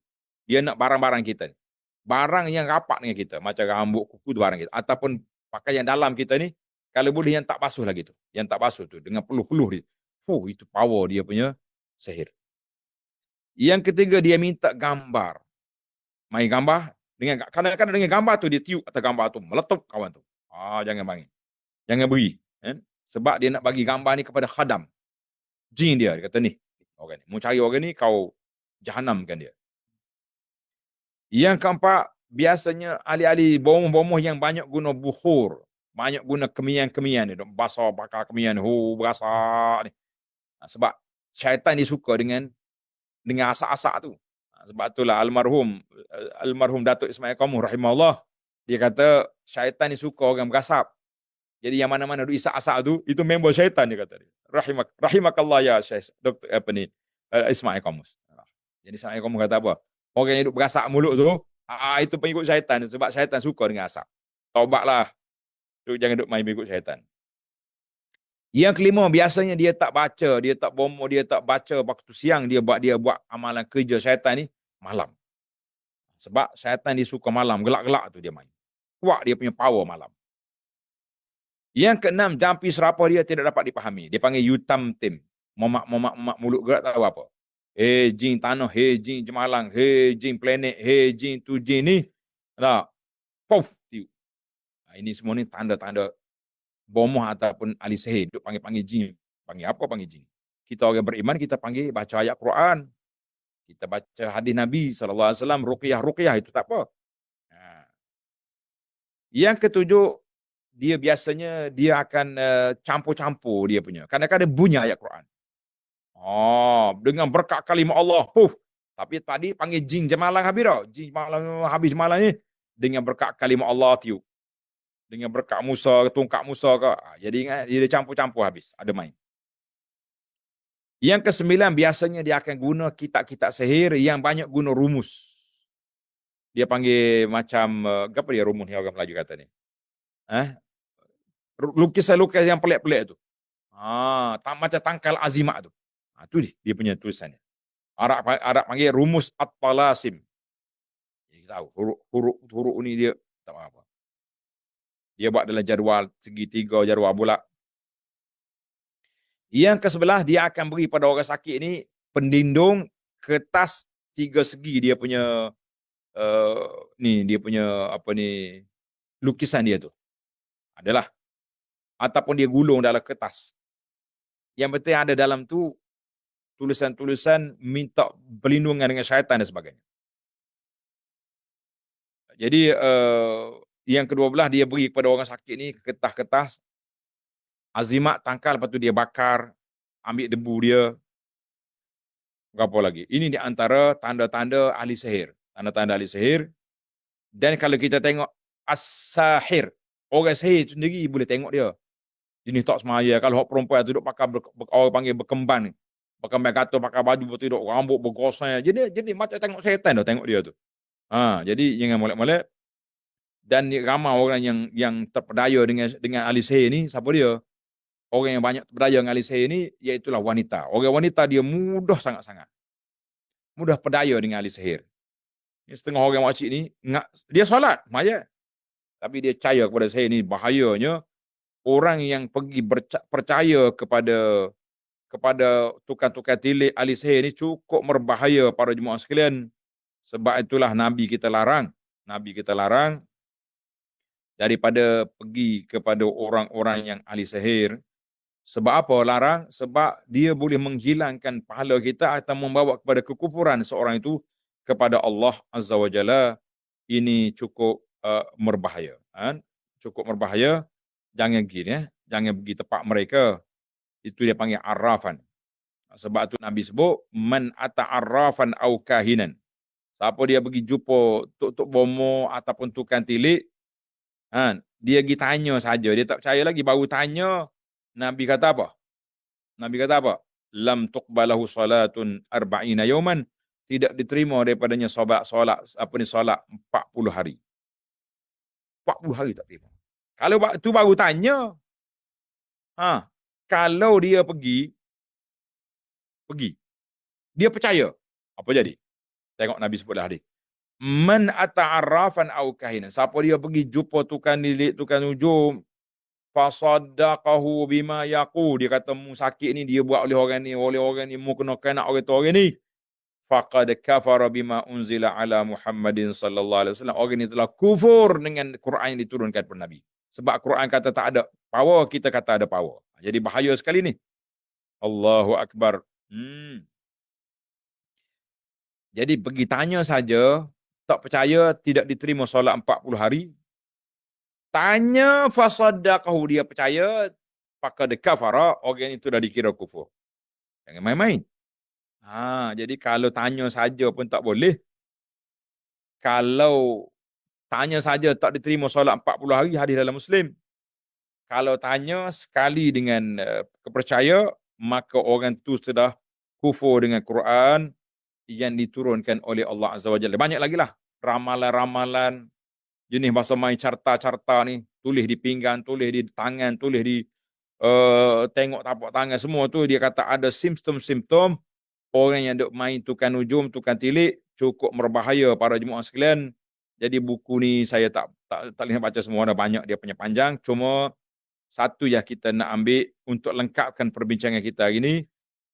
Speaker 1: Dia nak barang-barang kita ni. Barang yang rapat dengan kita, macam rambut, kuku tu barang kita. Ataupun pakaian dalam kita ni, kalau boleh yang tak basuh lagi tu. Yang tak basuh tu, dengan peluh-peluh dia. Itu power dia punya sihir. Yang ketiga, dia minta gambar. Main gambar. Kadang-kadang dengan gambar tu, dia tiup atas gambar tu. Meletup kawan tu. Jangan bagi. Jangan beri. Sebab dia nak bagi gambar ni kepada khadam. Jin dia kata ni. Orang ni. Mau cari orang ni, kau jahanamkan dia. Yang keempat, biasanya ahli-ahli bomoh-bomoh yang banyak guna bukhur. Banyak guna kemian-kemian ni. Basah bakar kemian. Berasa ni. Sebab syaitan dia suka dengan asak-asak tu. Sebab itulah almarhum Datuk Ismail Qamuh rahimahullah, dia kata syaitan ni suka orang berasap. Jadi yang mana-mana duk isak asap tu, itu member syaitan, dia kata dia. Rahimakallah ya Syekh Dr. apa ni? Ismail Qamus. Jadi Ismail Qamuh kata apa? Orang yang duk berasap mulut tu, itu pengikut syaitan, sebab syaitan suka dengan asap. Taubatlah. Tu jangan duk main mengikut syaitan. Yang kelima, biasanya dia tak baca, dia tak bomo, dia tak baca waktu siang, dia buat amalan kerja syaitan ni malam. Sebab syaitan dia suka malam, gelak-gelak tu dia main. Kuat dia punya power malam. Yang keenam, jampi serapa dia tidak dapat dipahami. Dia panggil yutam tim. Momak mulut gerak tahu apa. Hei jin tanah, hei jin jemalang, hei jin planet, hei jin tu jin ni. Tak. Puff. Ini semua ni tanda-tanda bomoh ataupun ahli sihir. Duk panggil jin. Panggil apa panggil jin? Kita orang beriman, kita panggil baca ayat Quran. Kita baca hadis Nabi SAW, ruqyah itu tak apa. Yang ketujuh, dia biasanya dia akan campur-campur dia punya. Kadang-kadang bunyi ayat Quran. Dengan berkat kalimah Allah. Tapi tadi panggil jin jemalang habis dah. Jin jemalang habis jemalang ni dengan berkat kalimah Allah tiup. Dengan berkat Musa, tongkat Musa ke. Jadi ingat dia campur-campur habis. Ada main. Yang kesembilan, biasanya dia akan guna kitab-kitab sihir yang banyak guna rumus. Dia panggil macam apa dia rumus ni orang Melayu kata ni? Lukisan-lukisan yang pelik-pelik tu. Tak macam tangkal azimat tu. Tu dia punya tulisannya. Arab panggil rumus at-talasim. Dia tahu huruf ni dia tak apa. Dia buat dalam jadual segitiga, jadual bulat. Yang ke-11, dia akan beri pada orang sakit ni pendindung kertas 3 segi dia punya dia punya apa ni lukisan dia tu. Adalah ataupun dia gulung dalam kertas. Yang penting ada dalam tu tulisan-tulisan minta perlindungan dengan syaitan dan sebagainya. Jadi yang ke-12, dia beri kepada orang sakit ni kertas-kertas azimat tangkal, lepas tu dia bakar, ambil debu dia. Apa lagi? Ini di antara tanda-tanda ahli sihir. Tanda-tanda ahli sihir. Dan kalau kita tengok as-sahir, orang sihir sendiri boleh tengok dia. Jenis tak semaya. Kalau orang perempuan tu duduk pakai, orang panggil berkemban. Berkemban kata, pakai baju bertuduk, rambut bergosai. Jadi macam tengok syaitan dah tengok dia tu. Jadi jangan molek-molek. Dan ramai orang yang terpedaya dengan ahli sihir ni, siapa dia? Orang yang banyak terpedaya dengan ahli sihir ni, iaitulah wanita. Orang wanita dia mudah sangat-sangat. Mudah pedaya dengan ahli sihir. Setengah orang makcik ni, dia solat, maya. Tapi dia percaya kepada sihir ni, bahayanya. Orang yang pergi percaya kepada tukang-tukang tilik ahli sihir ni cukup berbahaya para jemaah sekalian. Sebab itulah Nabi kita larang daripada pergi kepada orang-orang yang ahli sihir. Sebab apa larang? Sebab dia boleh menghilangkan pahala kita atau membawa kepada kekufuran seorang itu kepada Allah Azza wa Jalla. Ini cukup berbahaya. Cukup berbahaya. Jangan pergi, jangan pergi tempat mereka. Itu dia panggil arrafan. Sebab tu Nabi sebut man ata'arrafan au kahinan. Siapa dia pergi jumpa tok bomo ataupun tukang tilik, dia pergi tanya saja, dia tak percaya lagi, baru tanya. Nabi kata apa? Lam tuqbalahu salatun arba'ina yawman. Tidak diterima daripadanya solat 40 hari. 40 hari tak terima. Kalau waktu baru tanya, kalau dia pergi, dia percaya, apa jadi? Tengok Nabi sebutlah hadis. Man ata'arrafan au kahinan. Siapa dia pergi jumpa tukang lilit, tukang nujum, fasaddaqahu bima yaqul. Dia kata mu sakit ni dia buat oleh orang ni, mu kena orang tu orang ni. Faqad kafara bima unzila ala Muhammadin sallallahu alaihi wasallam. Orang ni telah kufur dengan Quran yang diturunkan kepada Nabi. Sebab Quran kata tak ada power, kita kata ada power. Jadi bahaya sekali ni. Allahu Akbar. Jadi pergi tanya saja, tak percaya, tidak diterima solat 40 hari. Tanya fasaddaqahu, dia percaya, faqad kafara, orang itu dah dikira kufur. Jangan main-main. Jadi kalau tanya saja pun tak boleh. Kalau tanya saja tak diterima solat 40 hari, hadis dalam Muslim. Kalau tanya sekali dengan kepercaya, maka orang tu sudah kufur dengan Quran yang diturunkan oleh Allah Azza wa Jalla. Banyak lagi lah ramalan-ramalan, jenis bahasa main carta-carta ni, tulis di pinggan, tulis di tangan, tulis di tengok tapak tangan, semua tu dia kata ada simptom-simptom orang yang duk main tukang hujum, tukang tilik, cukup berbahaya para jemaah sekalian. Jadi buku ni saya tak boleh baca semua, ada banyak dia punya panjang. Cuma satu yang kita nak ambil untuk lengkapkan perbincangan kita hari ini,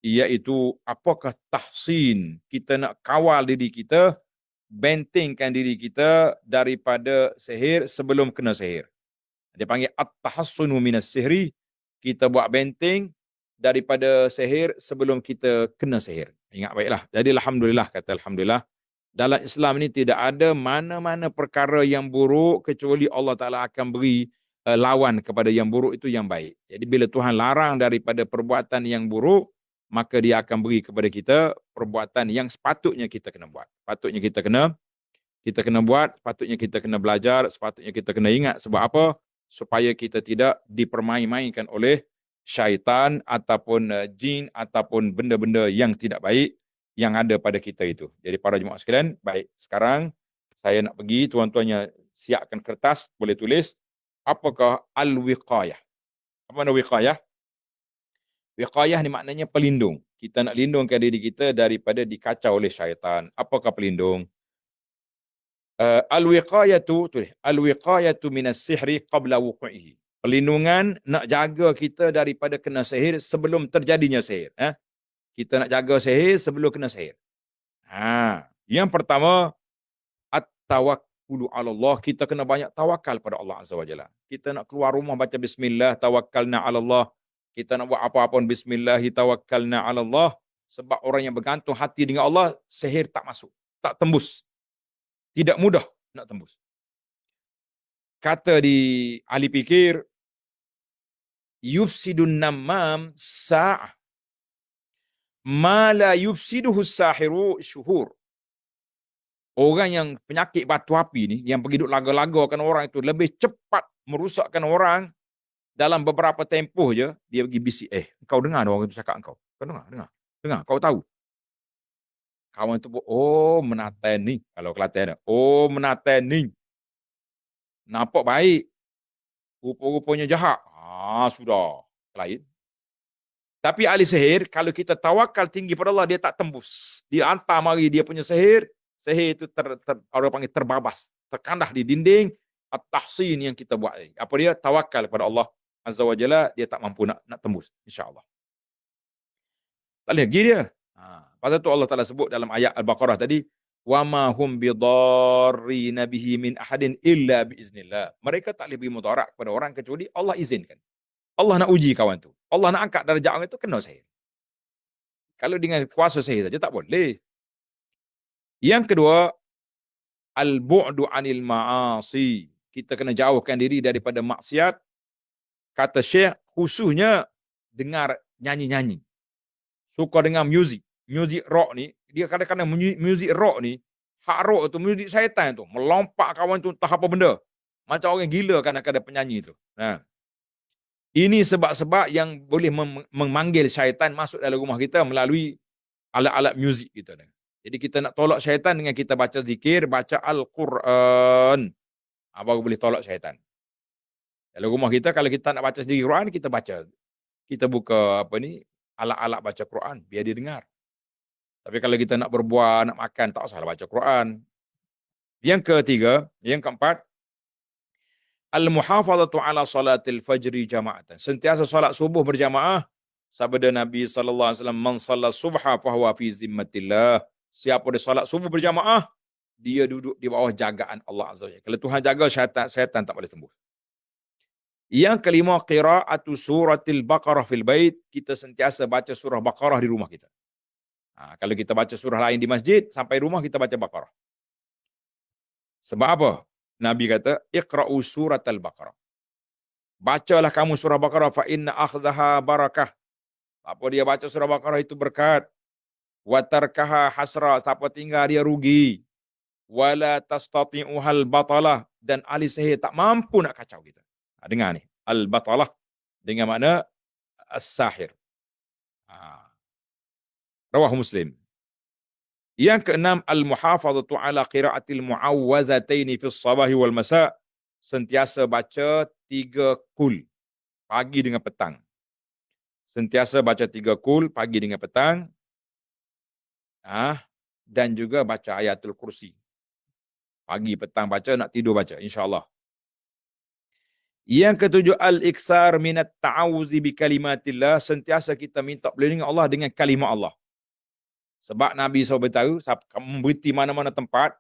Speaker 1: iaitu apakah tahsin, kita nak kawal diri kita, bentengkan diri kita daripada sihir sebelum kena sihir. Dia panggil at-tahassunu minas sihri, kita buat benteng daripada sihir sebelum kita kena sihir. Ingat baiklah. Jadi alhamdulillah, kata alhamdulillah, dalam Islam ini tidak ada mana-mana perkara yang buruk kecuali Allah Ta'ala akan beri lawan kepada yang buruk itu yang baik. Jadi bila Tuhan larang daripada perbuatan yang buruk, maka dia akan beri kepada kita perbuatan yang sepatutnya kita kena buat. Sepatutnya kita kena buat, sepatutnya kita kena belajar, sepatutnya kita kena ingat. Sebab apa? Supaya kita tidak dipermain-mainkan oleh syaitan ataupun jin ataupun benda-benda yang tidak baik yang ada pada kita itu. Jadi para jemaah sekalian, baik, sekarang saya nak pergi, tuan-tuannya siapkan kertas, boleh tulis, apakah al-wiqayah? Apa makna wiqayah? Wiqayah ni maknanya pelindung. Kita nak lindungkan diri kita daripada dikacau oleh syaitan. Apakah pelindung? Al-wiqayatu minas sihri qabla wuqu'ihi. Perlindungan nak jaga kita daripada kena sihir sebelum terjadinya sihir. Kita nak jaga sihir sebelum kena sihir. Yang pertama, at-tawakkulu 'ala Allah. Kita kena banyak tawakal pada Allah Azza wa Jalla. Kita nak keluar rumah baca bismillah, tawakkalna 'ala Allah. Kita nak buat apa-apa bismillah, tawakkalna 'ala Allah. Sebab orang yang bergantung hati dengan Allah, sihir tak masuk, tak tembus. Tidak mudah nak tembus. Kata di ahli fikir, yufsidun namam sa'ah ma la yufsiduhu sahiru syuhur. Orang yang penyakit batu api ni, yang pergi duduk laga-lagakan orang itu, lebih cepat merusakkan orang dalam beberapa tempoh je. Dia pergi bisik, kau dengar orang itu cakap kau. Kau dengar, kau tahu. Kawan tu, Menaten ni, kalau Kelantan, Menaten ni. Nampak baik, rupa-rupanya jahat. Sudah, lain. Tapi ahli sihir, kalau kita tawakal tinggi pada Allah, dia tak tembus. Dia hantar mari dia punya sihir itu orang panggil terbabas, terkandah di dinding at-tahsin yang kita buat. Apa dia? Tawakal kepada Allah Azza wa Jalla, dia tak mampu nak tembus, insya-Allah. Tak boleh pergi dia. Pasal tu Allah Taala sebut dalam ayat Al-Baqarah tadi, wa ma hum bidarrina bihi min ahadin illa biiznillah. Mereka tak boleh beri mudarat kepada orang kecuali Allah izinkan. Allah nak uji kawan tu. Allah nak angkat darjah orang itu, kena sihir. Kalau dengan kuasa sihir saja tak boleh. Yang kedua, al-bu'du 'anil ma'asi. Kita kena jauhkan diri daripada maksiat. Kata Syekh, khususnya dengar nyanyi-nyanyi. Suka dengar muzik rock ni, dia kadang-kadang muzik rock ni, hak rock tu, muzik syaitan tu, melompak kawan tu entah apa benda. Macam orang gila kadang-kadang penyanyi tu. Ini sebab-sebab yang boleh memanggil syaitan masuk dalam rumah kita melalui alat-alat muzik kita. Jadi kita nak tolak syaitan dengan kita baca zikir, baca Al-Quran. Baru boleh tolak syaitan. Dalam rumah kita, kalau kita nak baca sendiri Quran, kita baca. Kita buka alat-alat baca Quran, biar dia dengar. Tapi kalau kita nak berbuat, nak makan, tak usahlah baca Quran. Yang ketiga, yang keempat, al-muhafazatu ala salatil fajri jama'atan. Sentiasa salat subuh berjamaah. Sabda Nabi SAW, man salat subha fahuwa fi zimmatillah. Siapa dia salat subuh berjamaah, dia duduk di bawah jagaan Allah Azza wa Jalla. Kalau Tuhan jaga, syaitan tak boleh tembus. Yang kelima, qira'atu suratil Baqarah fil bait. Kita sentiasa baca surah Baqarah di rumah kita. Kalau kita baca surah lain di masjid, sampai rumah kita baca Baqarah. Sebab apa? Nabi kata, iqra'u surat al-Baqarah. Bacalah kamu surah Baqarah, fa inna akhzaha barakah. Apa dia baca surah Baqarah itu berkat. wa tarkaha hasra, siapa tinggal dia rugi, wala tastati'uhal batalah, dan ahli sihir tak mampu nak kacau kita. Dengar ni, al batalah dengan makna as-sahir. Rawah Muslim. Yang keenam, al-muhafazatu ala qiraatil muawwazataini fi sabahi wal masa, sentiasa baca 3 kul pagi dengan petang. Sentiasa baca 3 kul pagi dengan petang. Dan juga baca ayatul kursi. Pagi petang baca, nak tidur baca, insya-Allah. Yang ketujuh, al-iksar minat ta'awuzi bi kalimatillah, sentiasa kita minta perlindungan Allah dengan kalimah Allah. Sebab Nabi SAW beritahu, berhenti mana-mana tempat,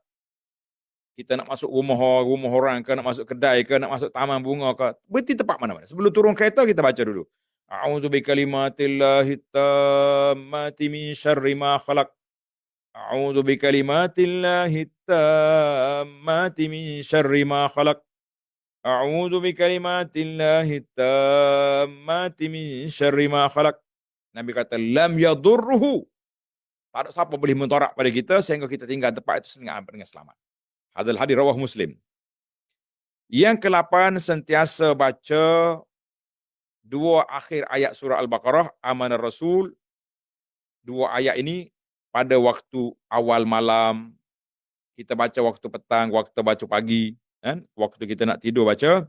Speaker 1: kita nak masuk rumah orang ke, nak masuk kedai ke, nak masuk taman bunga ke, berhenti tempat mana-mana. Sebelum turun kereta kita baca dulu. A'udzu bi kalimatillahi tammati min syarri ma khalaq. A'udzu bi kalimatillahi tammati min syarri ma khalaq. A'udzu bi kalimatillahi tammati min syarri ma khalaq. Nabi kata lam yadurruhu. Tak ada siapa boleh mentorak pada kita sehingga kita tinggal tempat itu dengan selamat. Hadal hadis rawah Muslim. Yang ke-8, sentiasa baca 2 akhir ayat surah Al-Baqarah, Amanar Rasul. 2 ayat ini pada waktu awal malam, kita baca waktu petang, waktu baca pagi, kan? Waktu kita nak tidur baca.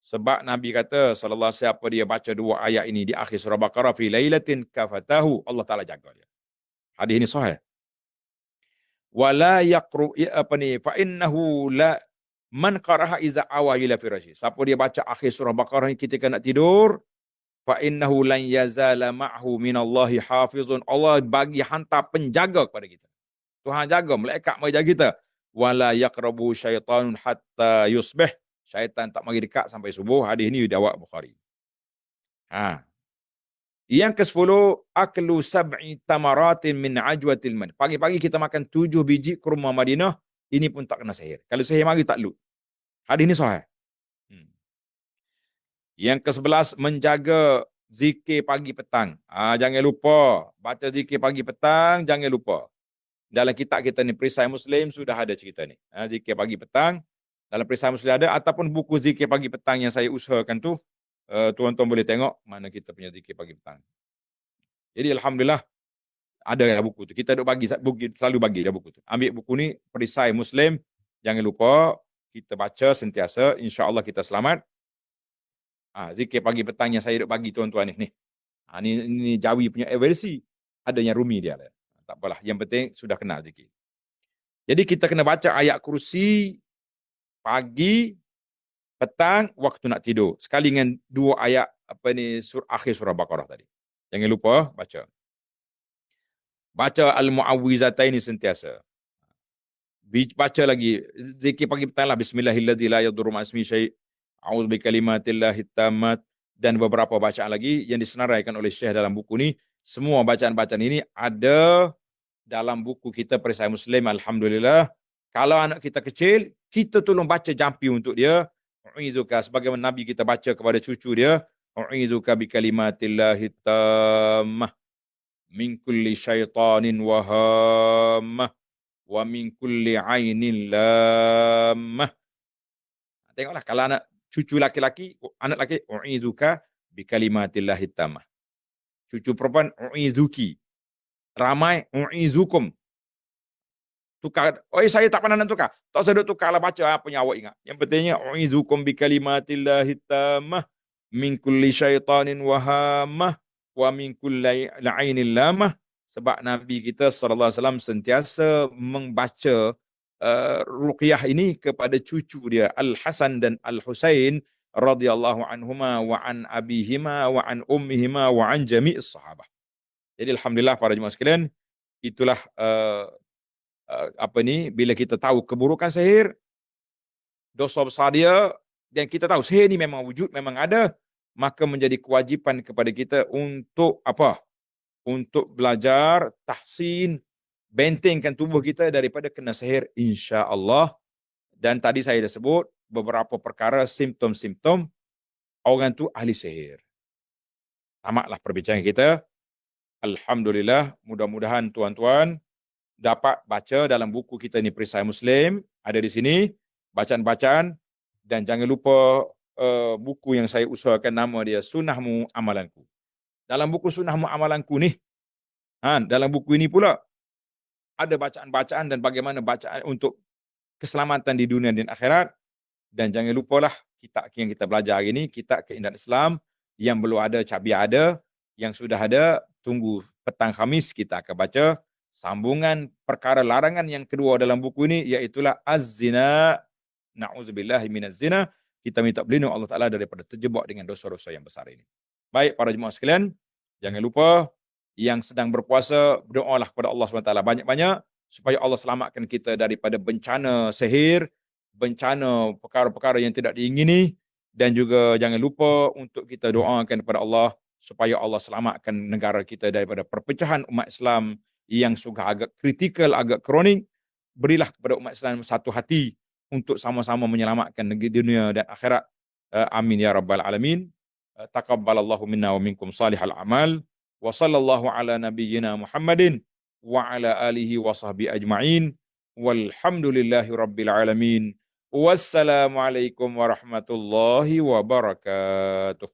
Speaker 1: Sebab Nabi kata sallallahu alaihi wasallam, siapa dia baca 2 ayat ini di akhir surah Baqarah fi lailatin kafatahu, Allah Taala jaga dia. Hadis ini sahih. Wala yaqru fa innahu la man qaraha iza awa ila firashi. Siapa dia baca akhir surah Baqarah ini ketika nak tidur, fa innahu lan yazala ma'hu minallahi hafizun. Allah bagi hantar penjaga kepada kita. Tuhan jaga, malaikat menjaga kita. Wala yaqrabu syaitanun hatta yusbih. Syaitan tak mari dekat sampai subuh. Hadis ini riwayat Bukhari. Yang ke-10, aklu sab'i tamaratin min ajwatil man. Pagi-pagi kita makan 7 biji kurma Madinah, ini pun tak kena sihir. Kalau sihir mari tak lut. Hadis ini sahih. Yang ke-11, menjaga zikir pagi petang. Jangan lupa baca zikir pagi petang, jangan lupa. Dalam kitab kita ni, Perisai Muslim, sudah ada cerita ni. Zikir pagi petang, dalam Perisai Muslim ada, ataupun buku zikir pagi petang yang saya usahakan tu, tuan-tuan boleh tengok mana kita punya zikir pagi petang. Jadi alhamdulillah ada buku tu. Kita duk bagi, selalu bagi dah buku tu. Ambil buku ni, Perisai Muslim, jangan lupa kita baca sentiasa, insya-Allah kita selamat. Zikir pagi petang yang saya duk bagi tuan-tuan ni. Ni Jawi punya versi. Ada yang Rumi dia. Tak apalah, yang penting sudah kenal zikir. Jadi kita kena baca ayat kursi pagi, petang, waktu nak tidur. Sekali dengan 2 ayat akhir surah Baqarah tadi. Jangan lupa baca. Baca al-mu'awwizataini sentiasa. Baca lagi zikir pagi petang lah, bismillahirrahmanirrahim, la yadurru ma'asmi syai', a'udzu bikalimatillahi tammat, dan beberapa bacaan lagi yang disenaraikan oleh Syekh dalam buku ni. Semua bacaan-bacaan ini ada dalam buku kita Perisai Muslim, alhamdulillah. Kalau anak kita kecil, kita tolong baca jampi untuk dia. U'izuka, sebagaimana Nabi kita baca kepada cucu dia, u'izuka bikalimatillahi tammah min kulli syaitanin wahammah wa min kulli ainin lammah. Tengoklah, kalau anak cucu laki-laki, anak laki, u'izuka bikalimatillahi tammah. Cucu perempuan, u'izuki. Ramai, u'izukum. Tukar. Saya tak pernah nak tukar. Tak usah duk tukar lah, baca apa yang awak ingat. Yang pentingnya, u'izukum bikalimatillahi tammah min kulli syaitanin wahammah wa min kulli la'inin lamah. Sebab Nabi kita sallallahu alaihi wasallam sentiasa membaca ruqyah ini kepada cucu dia Al-Hasan dan Al-Husain radhiyallahu anhuma wa an abihima wa an ummihima wa an jami'is sahabah. Jadi alhamdulillah para jemaah sekalian, itulah bila kita tahu keburukan sihir, dosa besar dia, dan kita tahu sihir ni memang wujud, memang ada, maka menjadi kewajipan kepada kita untuk apa? Untuk belajar tahsin, bentengkan tubuh kita daripada kena sihir, insya-Allah. Dan tadi saya dah sebut beberapa perkara, simptom-simptom orang tu ahli sihir. Tamatlah perbincangan kita. Alhamdulillah, mudah-mudahan tuan-tuan dapat baca dalam buku kita ni Perisai Muslim, ada di sini bacaan-bacaan, dan jangan lupa buku yang saya usahakan nama dia Sunnahmu Amalanku. Dalam buku Sunnahmu Amalanku ni, dalam buku ini pula ada bacaan-bacaan dan bagaimana bacaan untuk keselamatan di dunia dan akhirat. Dan jangan lupalah kitab yang kita belajar hari ini, kitab Keindahan Islam, yang belum ada cabi ada, yang sudah ada tunggu petang Khamis kita akan baca sambungan perkara larangan yang kedua dalam buku ini, iaitulah az-zina. Na'udzubillahi minaz zina. Kita minta berlindung Allah Ta'ala daripada terjebak dengan dosa-dosa yang besar ini. Baik para jemaah sekalian, jangan lupa yang sedang berpuasa, berdoalah kepada Allah SWT banyak-banyak supaya Allah selamatkan kita daripada bencana sihir, bencana perkara-perkara yang tidak diingini, dan juga jangan lupa untuk kita doakan kepada Allah supaya Allah selamatkan negara kita daripada perpecahan umat Islam yang sudah agak kritikal, agak kronik. Berilah kepada umat Islam satu hati untuk sama-sama menyelamatkan negeri dunia dan akhirat. Amin ya rabbal alamin. Taqabbalallahu minna wa minkum salihal amal. Wa sallallahu ala nabiyyina Muhammadin wa ala alihi wa sahbihi ajma'in. Walhamdulillahi rabbil alamin. Wassalamualaikum warahmatullahi wabarakatuh.